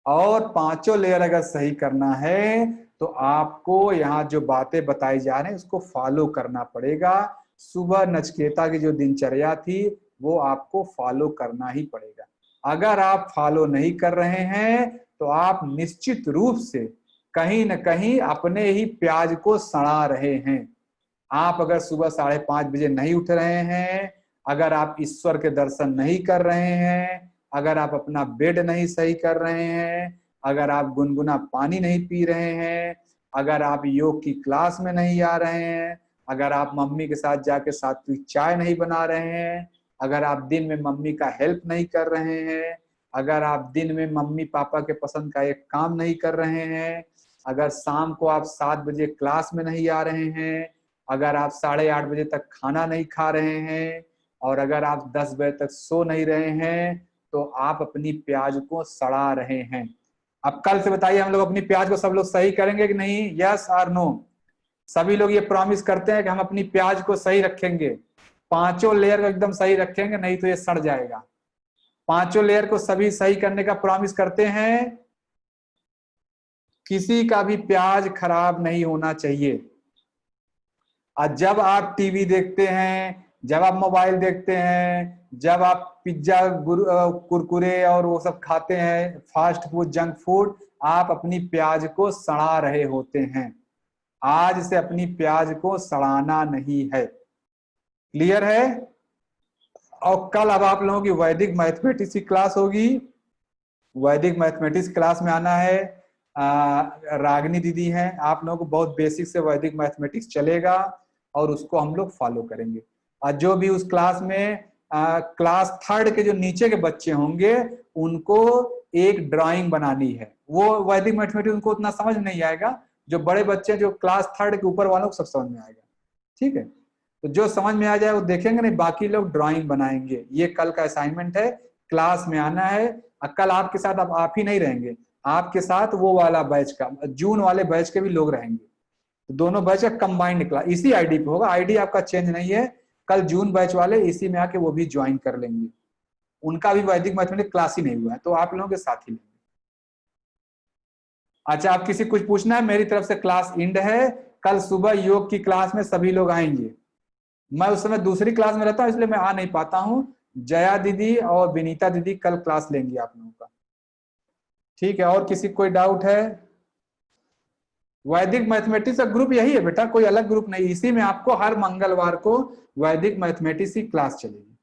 और पांचों लेयर अगर सही करना है तो आपको यहाँ जो बातें बताई जा रही हैं उसको फॉलो करना पड़ेगा। सुबह नचिकेता की जो दिनचर्या थी वो आपको फॉलो करना ही पड़ेगा। अगर आप फॉलो नहीं कर रहे हैं तो आप निश्चित रूप से कहीं न कहीं अपने ही प्याज को सड़ा रहे हैं। आप अगर सुबह 5:30 बजे नहीं उठ रहे हैं, अगर आप ईश्वर के दर्शन नहीं कर रहे हैं, अगर आप अपना बेड नहीं सही कर रहे हैं, अगर आप गुनगुना पानी नहीं पी रहे हैं, अगर आप योग की क्लास में नहीं आ रहे हैं, अगर आप मम्मी के साथ जाके सात्विक चाय नहीं बना रहे हैं, अगर आप दिन में मम्मी का हेल्प नहीं कर रहे हैं, अगर आप दिन में मम्मी पापा के पसंद का एक काम नहीं कर रहे हैं, अगर शाम को आप 7 बजे क्लास में नहीं आ रहे हैं, अगर आप 8:30 बजे तक खाना नहीं खा रहे हैं, और अगर आप 10 बजे तक सो नहीं रहे हैं, तो आप अपनी प्याज को सड़ा रहे हैं। अब कल से बताइए, हम लोग अपनी प्याज को सब लोग सही करेंगे कि नहीं? यस और नो? सभी लोग ये प्रॉमिस करते हैं कि हम अपनी प्याज को सही रखेंगे, पांचों लेयर को एकदम सही रखेंगे, नहीं तो ये सड़ जाएगा। पांचों लेयर को सभी सही करने का प्रॉमिस करते हैं। किसी का भी प्याज खराब नहीं होना चाहिए। और जब आप टीवी देखते हैं, जब आप मोबाइल देखते हैं, जब आप पिज्जा कुरकुरे और वो सब खाते हैं, फास्ट फूड जंक फूड, आप अपनी प्याज को सड़ा रहे होते हैं। आज से अपनी प्याज को सड़ाना नहीं है। क्लियर है? और कल अब आप लोगों की वैदिक मैथमेटिक्स की क्लास होगी। वैदिक मैथमेटिक्स क्लास में आना है। रागिनी दीदी हैं, आप लोगों को बहुत बेसिक से वैदिक मैथमेटिक्स चलेगा और उसको हम लोग फॉलो करेंगे। और जो भी उस क्लास में क्लास 3rd के जो नीचे के बच्चे होंगे उनको एक ड्राइंग बनानी है। वो वैदिक मैथमेटिक्स उनको उतना समझ नहीं आएगा, जो बड़े बच्चे जो क्लास 3rd के ऊपर वालों को सब समझ में आएगा। ठीक है, तो जो समझ में आ जाए वो देखेंगे, नहीं बाकी लोग ड्राइंग बनाएंगे। ये कल का असाइनमेंट है, क्लास में आना है। कल आपके साथ अब आप ही नहीं रहेंगे, आपके साथ वो वाला बैच का, जून वाले बैच के भी लोग रहेंगे। तो दोनों बैच का कंबाइंड क्लास इसी आईडी पे होगा। आईडी आपका चेंज नहीं है। कल जून बैच वाले इसी में आके वो भी ज्वाइन कर लेंगे। उनका भी वैदिक मैथमेटिक्स क्लास ही नहीं हुआ है, तो आप लोगों के साथ ही लेंगे। अच्छा, आप किसी कुछ पूछना है? मेरी तरफ से क्लास एंड है। कल सुबह योग की क्लास में सभी लोग आएंगे। मैं उस समय दूसरी क्लास में रहता हूं, इसलिए मैं आ नहीं पाता हूं। जया दीदी और विनीता दीदी कल क्लास लेंगी आप लोगों का। ठीक है, और किसी कोई डाउट है? वैदिक मैथमेटिक्स का ग्रुप यही है बेटा, कोई अलग ग्रुप नहीं। इसी में आपको हर मंगलवार को वैदिक मैथमेटिक्स की क्लास चलेगी।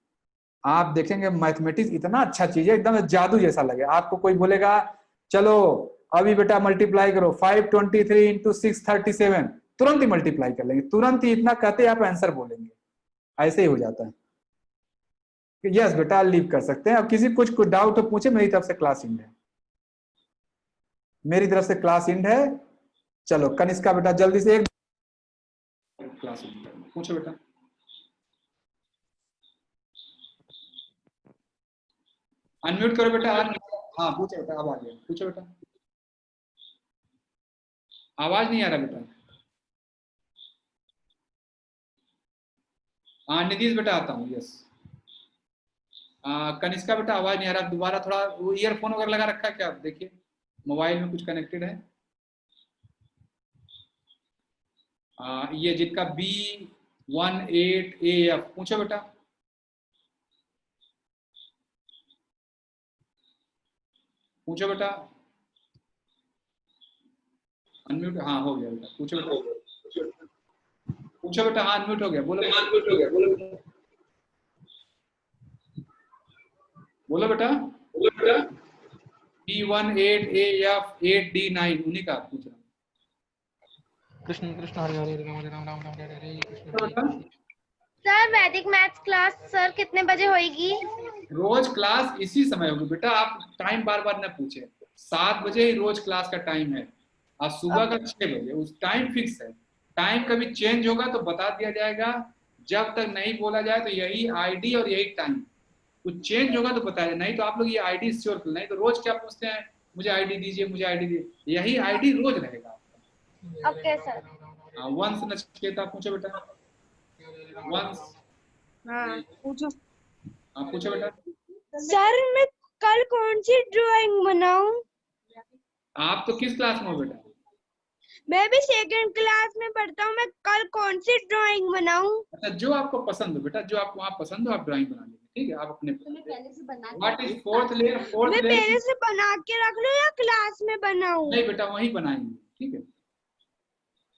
आप देखेंगे मैथमेटिक्स इतना अच्छा चीज है, एकदम जादू जैसा लगे आपको। कोई बोलेगा चलो अभी बेटा मल्टीप्लाई करो 523 इंटू 637, तुरंत ही मल्टीप्लाई कर लेंगे, तुरंत ही। इतना कहते आप आंसर बोलेंगे, ऐसे ही हो जाता है। यस बेटा, लीव कर सकते हैं। अब किसी कुछ डाउट हो पूछे, मेरी तरफ से क्लास एंड है। मेरी तरफ से क्लास एंड है। चलो कनिष्का बेटा जल्दी से एक क्लास पूछो बेटा। अनम्यूट करो बेटा। हाँ पूछो बेटा, अब आ गया, पूछो बेटा। आवाज नहीं आ रहा बेटा। हाँ निधीश बेटा आता हूँ। यस कनिष्का बेटा आवाज नहीं आ रहा, दोबारा थोड़ा वो ईयरफोन वगैरह लगा रखा है क्या? आप देखिए मोबाइल में कुछ कनेक्टेड है। ये जिनका B18AF पूछो बेटा। पूछो बेटा, अनम्यूट। हाँ हो गया बेटा, पूछो बेटा। पूछो बेटा, हाँ अनम्यूट हो गया, बोलो बोलो बेटा। B18AF 8D9 उन्हीं का पूछ रहा हूँ। कृष्ण कृष्ण हरे हरे राम राम राम राम हरे हरे कृष्ण। सर वैदिक मैथ्स क्लास सर कितने बजे होगी? रोज क्लास इसी समय होगी बेटा, आप टाइम बार बार न पूछे। 7 बजे ही रोज क्लास का टाइम है, और सुबह का 6 बजे। उस टाइम फिक्स है। टाइम कभी चेंज होगा तो बता दिया जाएगा। जब तक नहीं बोला जाए तो यही आईडी और यही टाइम। कुछ चेंज होगा तो बताया, नहीं तो आप लोग ये आईडी श्योर, नहीं तो रोज क्या पूछते हैं मुझे आईडी दीजिए, मुझे आईडी दीजिए, यही आईडी रोज रहेगा आपका। Okay sir. वंश नचिकेता पूछो बेटा, वंश। हाँ पूछो। हाँ पूछो बेटा। सर मैं कल कौन सी ड्राइंग बनाऊं? आप तो किस क्लास में हो बेटा? मैं भी सेकंड क्लास में पढ़ता हूँ, मैं कल कौन सी ड्राइंग बनाऊं? अच्छा जो आपको पसंद हो बेटा, जो आपको वहाँ पसंद हो आप ड्राइंग बना लीजिए, ठीक है। आप अपने व्हाट इज फोर्थ लेयर? मैं पहले से बना के रख लूं या क्लास में बनाऊं? नहीं बेटा वहीं बनाएंगे, ठीक है,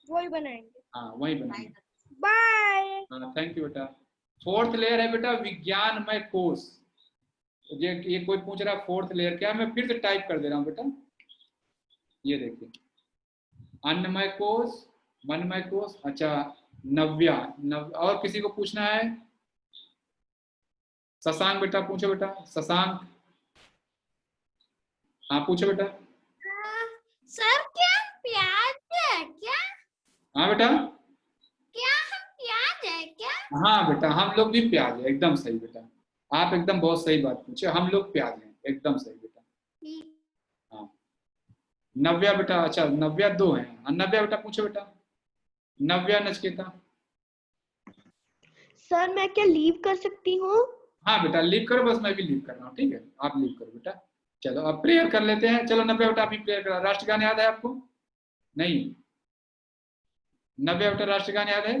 वही बनाएंगे। हाँ वहीं बनाएंगे। बाय। हाँ थैंक यू बेटा। फोर्थ लेयर है बेटा विज्ञानमय कोश। ये कोई पूछ रहा है फोर्थ लेयर क्या, मैं फिर से टाइप कर दे रहा हूँ बेटा, ये देखिए अन्नमय कोश, मनमय कोश, अच्छा नव्या, और किसी को पूछना है? शशांक बेटा पूछो बेटा, शशांक। हाँ पूछो बेटा। सर क्या प्याज है क्या? हाँ बेटा। क्या हम प्याज है क्या? हाँ बेटा हम लोग भी प्याज है, एकदम सही बेटा, आप एकदम बहुत सही बात पूछे, हम लोग प्याज हैं, एकदम सही बेटा। हाँ नव्या बेटा, अच्छा नव्या 2 है। हाँ नव्या बेटा पूछो बेटा, नव्या नचिकेता। सर मैं क्या लीव कर सकती हूँ? हाँ बेटा लीव करो, बस मैं भी लीव कर रहा हूँ, ठीक है आप लीव करो बेटा। चलो अब प्रेयर कर लेते हैं। चलो नव्या बेटा अभी प्रेयर करा। राष्ट्रगान याद है आपको? नहीं नव्या बेटा राष्ट्रगान याद है?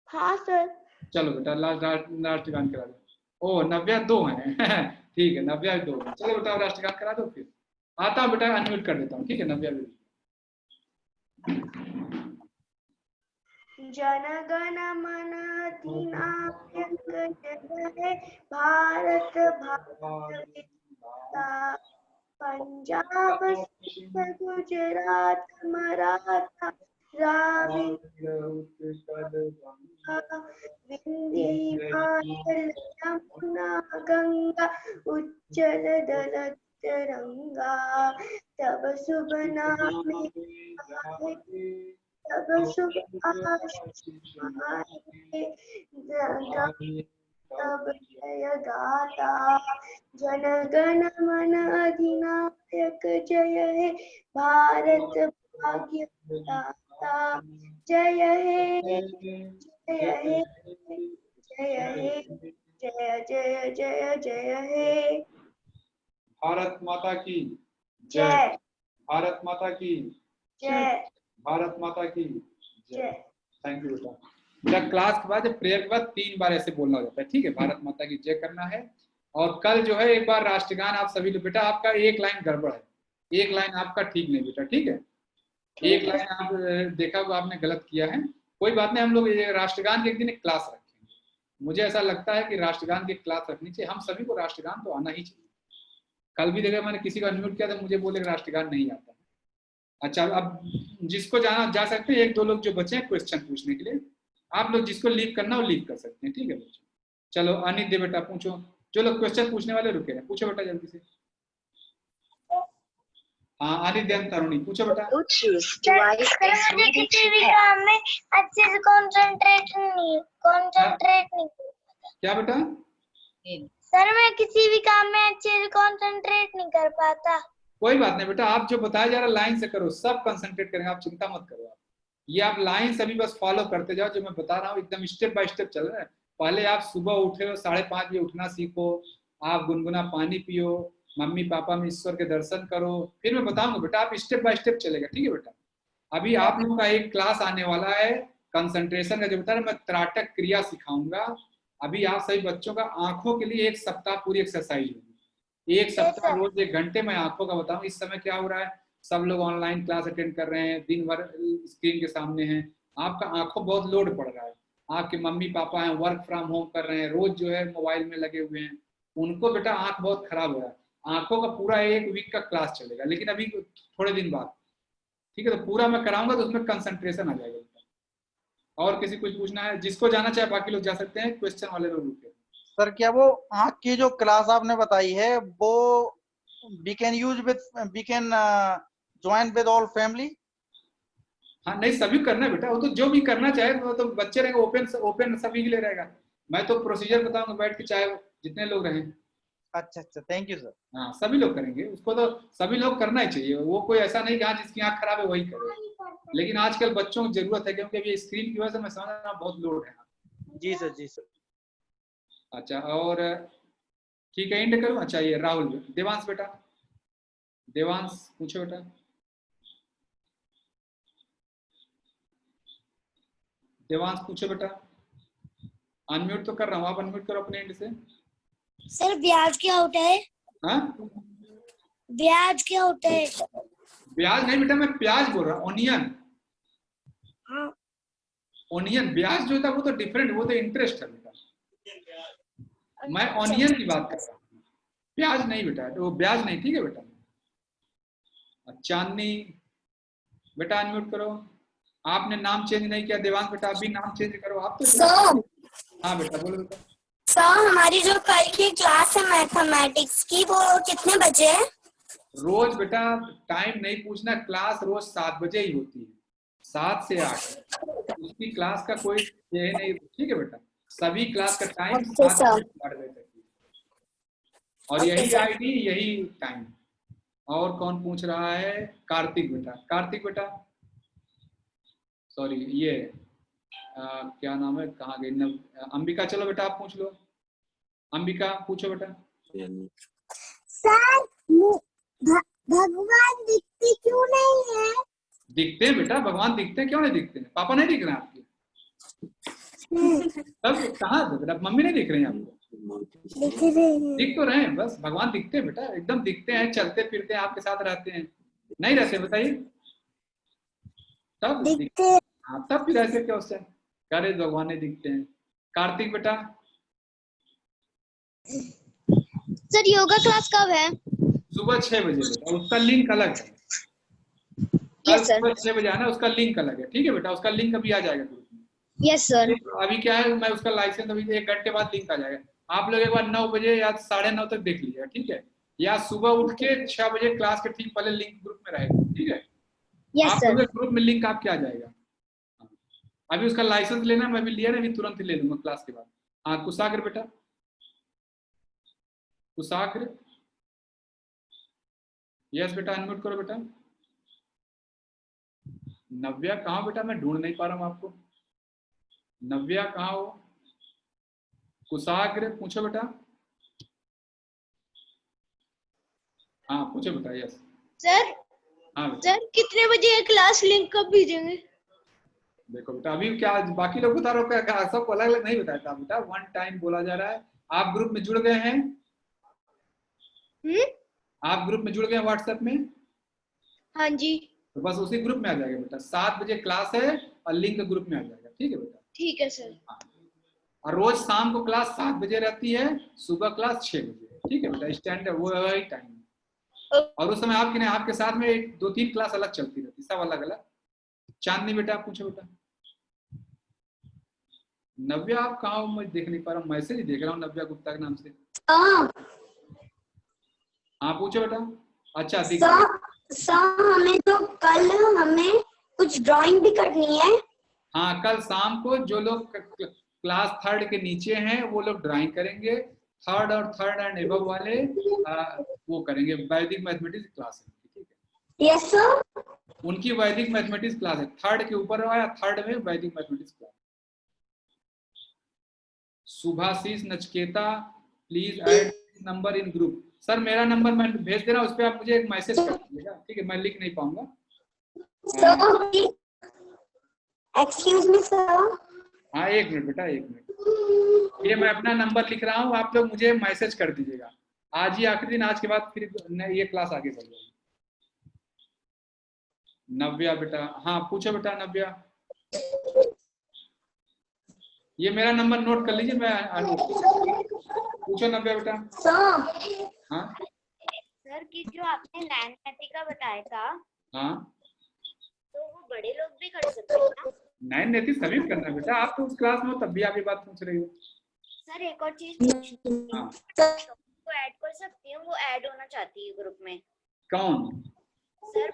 हाँ सर। चलो बेटा राष्ट्रगान करा दो। ओ नव्या 2 है ठीक है नव्या 2 है। चलो बेटा राष्ट्रगान करा दो, फिर आता हूँ बेटा, अनम्यूट कर देता हूँ, ठीक है नव्या भी। जनगण मन अधिनायक जय भारत भाग्य विधाता, पंजाब सिंध गुजरात मराठा द्राविड़ विंध्य हिमाचल यमुना गंगा उज्जल दल तिरंगा, तब शुभ नाम तब शुभ आशीष तब जय गाता, जनगण मन अधिनायक जय हे भारत भाग्य विधाता, जय हे जय हे जय हे जय जय जय जय हे। भारत माता की जय। भारत माता की जय। भारत माता की जय। थैंक यू बेटा। बेटा क्लास के बाद जब प्रेयर के बाद 3 बार ऐसे बोलना होता है, ठीक है, भारत माता की जय करना है। और कल जो है एक बार राष्ट्रगान आप सभी लोग, बेटा आपका एक लाइन गड़बड़ है, एक लाइन आपका ठीक नहीं बेटा, ठीक है, एक लाइन आप देखा होगा आपने गलत किया है, कोई बात नहीं, हम लोग राष्ट्रगान के एक दिन एक क्लास रखेंगे। मुझे ऐसा लगता है कि राष्ट्रगान की क्लास रखनी चाहिए, हम सभी को राष्ट्रगान तो आना ही चाहिए। कल भी देखा मैंने किसी को अनम्यूट किया था, मुझे बोले राष्ट्रगान नहीं आता। अच्छा अब जिसको जाना जा सकते हैं, 1-2 लोग जो बचे हैं क्वेश्चन पूछने के लिए, आप लोग जिसको लीव करना हो लीव कर सकते हैं, ठीक है बच्चों। चलो अनित बेटा पूछो, जो लोग क्वेश्चन पूछने वाले रुके हैं पूछो बेटा जल्दी से। हाँ अनित तरुणी पूछो बेटा। मुझे किसी भी काम में अच्छे से कंसंट्रेट नहीं क्या बेटा? सर मैं किसी भी काम में अच्छे से कंसंट्रेट नहीं कर पाता। कोई बात नहीं बेटा, आप जो बताया जा रहा है लाइन से करो, सब कंसंट्रेट करेंगे, आप चिंता मत करो। आप ये आप लाइन सभी बस फॉलो करते जाओ, जो मैं बता रहा हूँ एकदम स्टेप बाय स्टेप चल रहा है। पहले आप सुबह उठे हो 5:30 बजे उठना सीखो, आप गुनगुना पानी पियो, मम्मी पापा में ईश्वर के दर्शन करो, फिर मैं बताऊंगा बेटा, आप स्टेप बाय स्टेप चलेगा, ठीक है बेटा। अभी आप लोगों का एक क्लास आने वाला है कंसंट्रेशन का, जो बता रहा मैं त्राटक क्रिया सिखाऊंगा। अभी आप सभी बच्चों का आंखों के लिए 1 सप्ताह पूरी एक्सरसाइज होगी, 1 सप्ताह रोज 1 घंटे मैं आंखों का बताऊं। इस समय क्या हो रहा है, सब लोग ऑनलाइन क्लास अटेंड कर रहे हैं, दिन भर स्क्रीन के सामने हैं, आपका आंखों बहुत लोड पड़ रहा है। आपके मम्मी पापा हैं वर्क फ्रॉम होम कर रहे हैं, रोज जो है मोबाइल में लगे हुए हैं, उनको बेटा आंख बहुत खराब हो रहा है। आंखों का पूरा 1 वीक का क्लास चलेगा, लेकिन अभी थोड़े दिन बाद, ठीक है, तो पूरा मैं कराऊंगा तो उसमें कंसंट्रेशन आ जाएगा। और किसी कुछ पूछना है? जिसको जाना चाहे बाकी लोग जा सकते हैं, क्वेश्चन वाले लोग रुके। सर क्या वो आँख की जो क्लास आपने बताई है वो we can join with all family? हाँ नहीं सभी करना है बेटा, वो तो जो भी करना चाहे वो तो बच्चे रहेंगे, ओपन सभी के लिए रहेगा। मैं तो प्रोसीजर बताऊंगा बैठ के, चाहे जितने लोग रहे। अच्छा अच्छा, थैंक यू सर। हाँ सभी लोग करेंगे, उसको तो सभी लोग करना ही चाहिए। वो कोई ऐसा नहीं कि हाँ जिसकी आंख खराब है वही करे, लेकिन आजकल बच्चों की जरूरत है, क्योंकि अभी स्क्रीन की वजह से मैं समझ रहा हूँ बहुत लोड है। जी सर, जी सर। अच्छा, और ठीक है, एंड करूँ? अच्छा, ये राहुल, देवांश बेटा, देवांश पूछो बेटा। देवांश पूछो बेटा। अनम्यूट तो कर रहा हूँ, आप अनम्यूट करो अपने एंड से। सर ब्याज क्या होता है? हाँ, ब्याज क्या होता है? ब्याज नहीं बेटा, मैं प्याज बोल रहा हूँ, ऑनियन। हाँ। ऑनियन, ब्याज जो था वो तो डिफरेंट, वो तो इंटरेस्ट है बेटा। मैं ऑनियन की बात कर रहा हूँ, प्याज नहीं बेटा, वो ब्याज नहीं, ठीक है बेटा। चांदनी बेटा अनम्यूट करो। आपने नाम चेंज नहीं किया देवांश बेटा, अभी नाम चेंज करो आप तो। हाँ बेटा बोलो बेटा। सर हमारी जो कल की क्लास है मैथमेटिक्स की, वो कितने बजे है? रोज बेटा टाइम नहीं पूछना, क्लास रोज 7 बजे ही होती है, 7 से 8। उसकी क्लास का कोई ये नहीं, ठीक है बेटा। सभी क्लास का टाइम 7 से 8 बजे तक है, और यही आईडी यही टाइम। और कौन पूछ रहा है? कार्तिक बेटा, कार्तिक बेटा, सॉरी ये क्या नाम है, कहाँ गई? अंबिका, चलो बेटा आप पूछ लो। अंबिका पूछो बेटा। सर भगवान दिखते क्यों नहीं है? दिखते हैं बेटा, भगवान दिखते हैं, क्यों नहीं दिखते हैं? पापा नहीं दिख रहे हैं आपके? तब कहाँ बेटा, मम्मी नहीं दिख रही हैं आपको? दिख तो रहे हैं, बस भगवान दिखते हैं बेटा, एकदम दिखते हैं, चलते फिरते हैं, आपके साथ रहते हैं। नहीं रहते बताइए? तब दिखते हैं। हाँ तब फिर ऐसे क्वेश्चन करे, भगवान नहीं दिखते हैं। कार्तिक बेटा। सर योगा क्लास कब है? सुबह 6 बजे बेटा, उसका लिंक अलग है। कल सुबह 6 बजे आना, उसका लिंक अलग है, ठीक है बेटा। उसका लिंक अभी आ जाएगा ग्रुप में। Yes sir. अभी क्या है, मैं उसका लाइसेंस अभी 1 घंटे बाद लिंक आ जाएगा। आप लोग एक बार 9 बजे या 9:30 तक देख लीजिएगा, ठीक है? या सुबह उठ के 6 बजे क्लास के ठीक पहले लिंक ग्रुप में रहेगा, ठीक है? आप लोग ग्रुप में लिंक आपके आ जाएगा। अभी उसका लाइसेंस लेना, मैं भी लिया ना, अभी तुरंत ही ले लूंगा क्लास के बाद। हाँ कुशाग्र बेटा, कुशाग्र। यस बेटा अनम्यूट करो बेटा। नव्या कहाँ बेटा, मैं ढूंढ नहीं पा रहा हूँ आपको। नव्या कहाँ हो? कुशाग्र पूछो बेटा। हाँ पूछो बेटा। Yes sir. हाँ सर कितने बजे क्लास लिंक कब भेजेंगे? देखो बेटा, अभी क्या बाकी लोग बता रहे हो, क्या सबको अलग अलग नहीं बताया था बेटा, वन टाइम बोला जा रहा है। आप ग्रुप में जुड़ गए हैं? आप ग्रुप में जुड़ गए व्हाट्सएप में? हाँ जी। तो बस उसी ग्रुप में आ जाएगा बेटा। 7 बजे क्लास है और लिंक ग्रुप में आ जाएगा, ठीक है बेटा? ठीक है सर। और रोज शाम को क्लास 7 बजे रहती है, सुबह क्लास 6 बजे, ठीक है बेटा? स्टैंडर्ड वो वही टाइम है। और उस समय आपके नहीं, आपके साथ में 2-3 क्लास अलग चलती रहती, सब अलग अलग। चांदनी बेटा आप पूछो बेटा। नव्या आप कहाँ हो, मैं देख नहीं पा रहा हूँ, मैसेज देख रहा हूँ नव्या गुप्ता के नाम से। हाँ पूछो बेटा। अच्छा सर हमें तो कल हमें कुछ ड्राइंग भी करनी है। हाँ कल शाम को जो लोग क्लास 3rd के नीचे हैं वो लोग ड्राइंग करेंगे। 3rd और 3rd एंड एबव वाले वो करेंगे, वैदिक मैथमेटिक्स क्लास है, ठीक है? Yes sir. उनकी वैदिक मैथमेटिक्स क्लास है, 3rd के ऊपर आया, 3rd में वैदिक mathematics class. Subhashish Nachiketa please add number in group. Sir मेरा नंबर मैं भेज दे रहा हूँ, उस पर आप मुझे एक मैसेज कर दीजिएगा, ठीक है? मैं लिख नहीं पाऊंगा। Excuse me sir. हाँ 1 मिनट बेटा, 1 मिनट। ये मैं अपना नंबर लिख रहा हूँ, आप लोग मुझे मैसेज कर दीजिएगा। आज ही आखिरी दिन, आज के बाद फिर ये क्लास आगे बढ़ जाएगी। नव्या बेटा, हाँ पूछो बेटा नव्या। ये मेरा नंबर नोट कर लीजिए, मैं पूछो नव्या बेटा। हाँ सर कि जो आपने नैनैती का बताया था, हाँ तो वो बड़े लोग भी कर सकते हैं ना? नैनैती सभी करना बेटा, आप तो उस क्लास में हो तब भी आप ये बात पूछ रही हो। सर एक और चीज पूछनी हाँ। वो ऐड कर सकती हूँ, वो ऐड होना चाहती है ग्रुप में। कौन? सर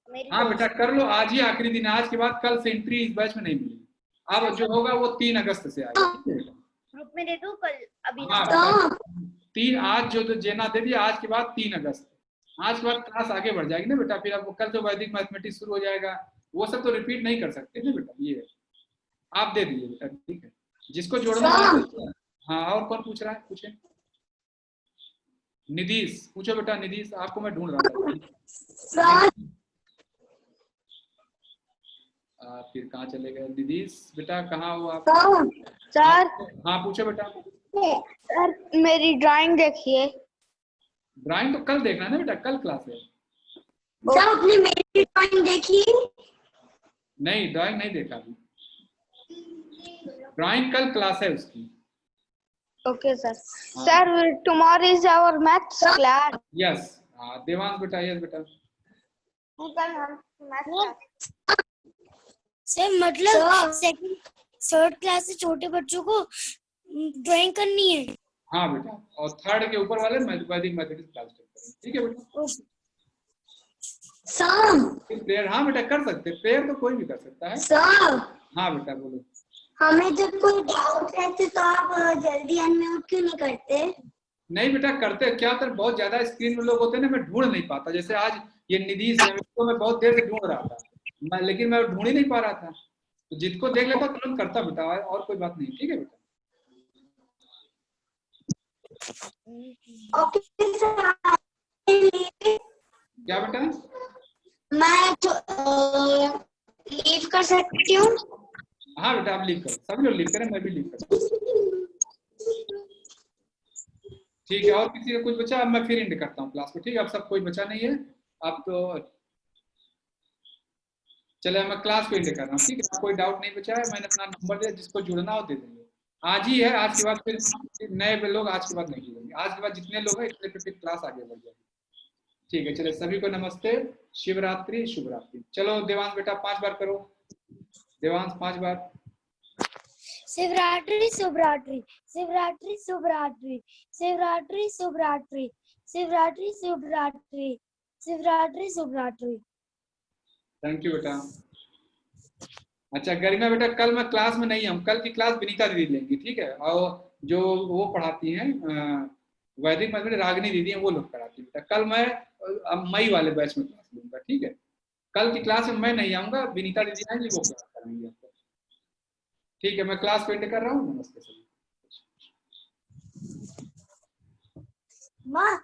मेरी हाँ बेटा कर लो, आज ही आखिरी दिन, आज के बाद कल से एंट्री इस बैच में नहीं मिलेगी। अब जो होगा वो 3 अगस्त से आएगा, ठीक है? ग्रुप में दे दूँ कल अभी हाँ नंबर बेटा, 3 आज जो जेना देवी, आज के बाद 3 अगस्त, आज के बाद क्लास आगे बढ़ जाएगी ना बेटा, फिर आपको कल तो वैदिक मैथमेटिक्स शुरू हो जाएगा, वो सब तो रिपीट नहीं कर सकते ना बेटा, ये है। आप दे दीजिए बेटा, ठीक है, जिसको जोड़ना है। हाँ, और कौन पूछ रहा है, पूछे। निधीश पूछो बेटा, निधीश, आपको मैं ढूंढ रहा था। फिर कहाँ चले गए निधीश बेटा, कहाँ हो आप? सर। हाँ पूछो बेटा। सर मेरी ड्राइंग देखिए। ड्राइंग तो कल देखना है ना बेटा, कल क्लास है। सर आपने मेरी ड्राइंग देखी? नहीं, ड्राइंग नहीं देखा अभी, ड्राइंग कल क्लास है उसकी। Okay sir. Sir tomorrow is our maths class. Yes, Devansh बेटा, यस बेटा। सर मतलब सेकंड थर्ड क्लास से छोटे बच्चों को ड्राइंग करनी है। हाँ बेटा, और थर्ड के ऊपर वाले वैदिक मैथमेटिक्स क्लास करेंगे, ठीक है बेटा। सर प्रेयर, हाँ बेटा कर सकते, प्रेयर तो कोई भी कर सकता है। सर हाँ बेटा बोलो। हमें जब कोई डाउट रहते तो आप जल्दी अनम्यूट क्यों नहीं करते? नहीं बेटा करते, क्या तो बहुत ज्यादा स्क्रीन में लोग होते हैं ना, मैं ढूंढ नहीं पाता, जैसे आज ये निधि से तो मैं बहुत देर से ढूंढ रहा था, लेकिन मैं ढूंढ ही नहीं पा रहा था, तो जिसको देख लेता तुरंत करता बेटा, और कोई बात नहीं, ठीक है बेटा। ओके सर, क्या बेटा? मैं तो लीव कर सकती हूँ? हाँ बेटा आप लीव करो, सभी लोग लीव करें, मैं भी लीव करता हूँ, ठीक है। और किसी का कुछ बचा? अब मैं फिर एंड करता हूँ क्लास को, ठीक है। अब सब कोई बचा नहीं है, आप तो चले, मैं क्लास को एंड कर रहा हूँ, ठीक है। कोई डाउट नहीं बचा है, मैंने अपना नंबर दिया, जिसको जुड़ना हो दे देंगे। आज ही है, आज के बाद फिर नए लोग आज के बाद नहीं जुड़ेंगे, आज के बाद जितने लोग हैं इतने फिर क्लास आगे बढ़ जाएगी, ठीक है। चले सभी को नमस्ते, शिवरात्रि, शुभरात्रि। चलो देवांश बेटा 5 बार करो, देवांश 5 बार। शिवरात्रि शुभरात्रि, शिवरात्रि शुभरात्रि, शिवरात्रि शुभरात्रि, शिवरात्रि शुभरात्रि, शिवरात्रि शुभरात्रि। थैंक यू बेटा। अच्छा गरिमा बेटा, कल मैं क्लास में नहीं हूँ, कल की क्लास विनीता दीदी लेंगी, ठीक है। और जो वो पढ़ाती हैं वैदिक मैथमेटिक्स, रागिनी दीदी हैं, वो लोग कराती हैं बेटा। कल मैं मई वाले बैच में क्लास लूंगा, ठीक है। कल की क्लास में मैं नहीं आऊंगा, विनीता दीदी आएंगी, वो क्लास कराएंगी आपको, ठीक है। मैं क्लास को एंड कर रहा हूँ, नमस्ते सभी। माँ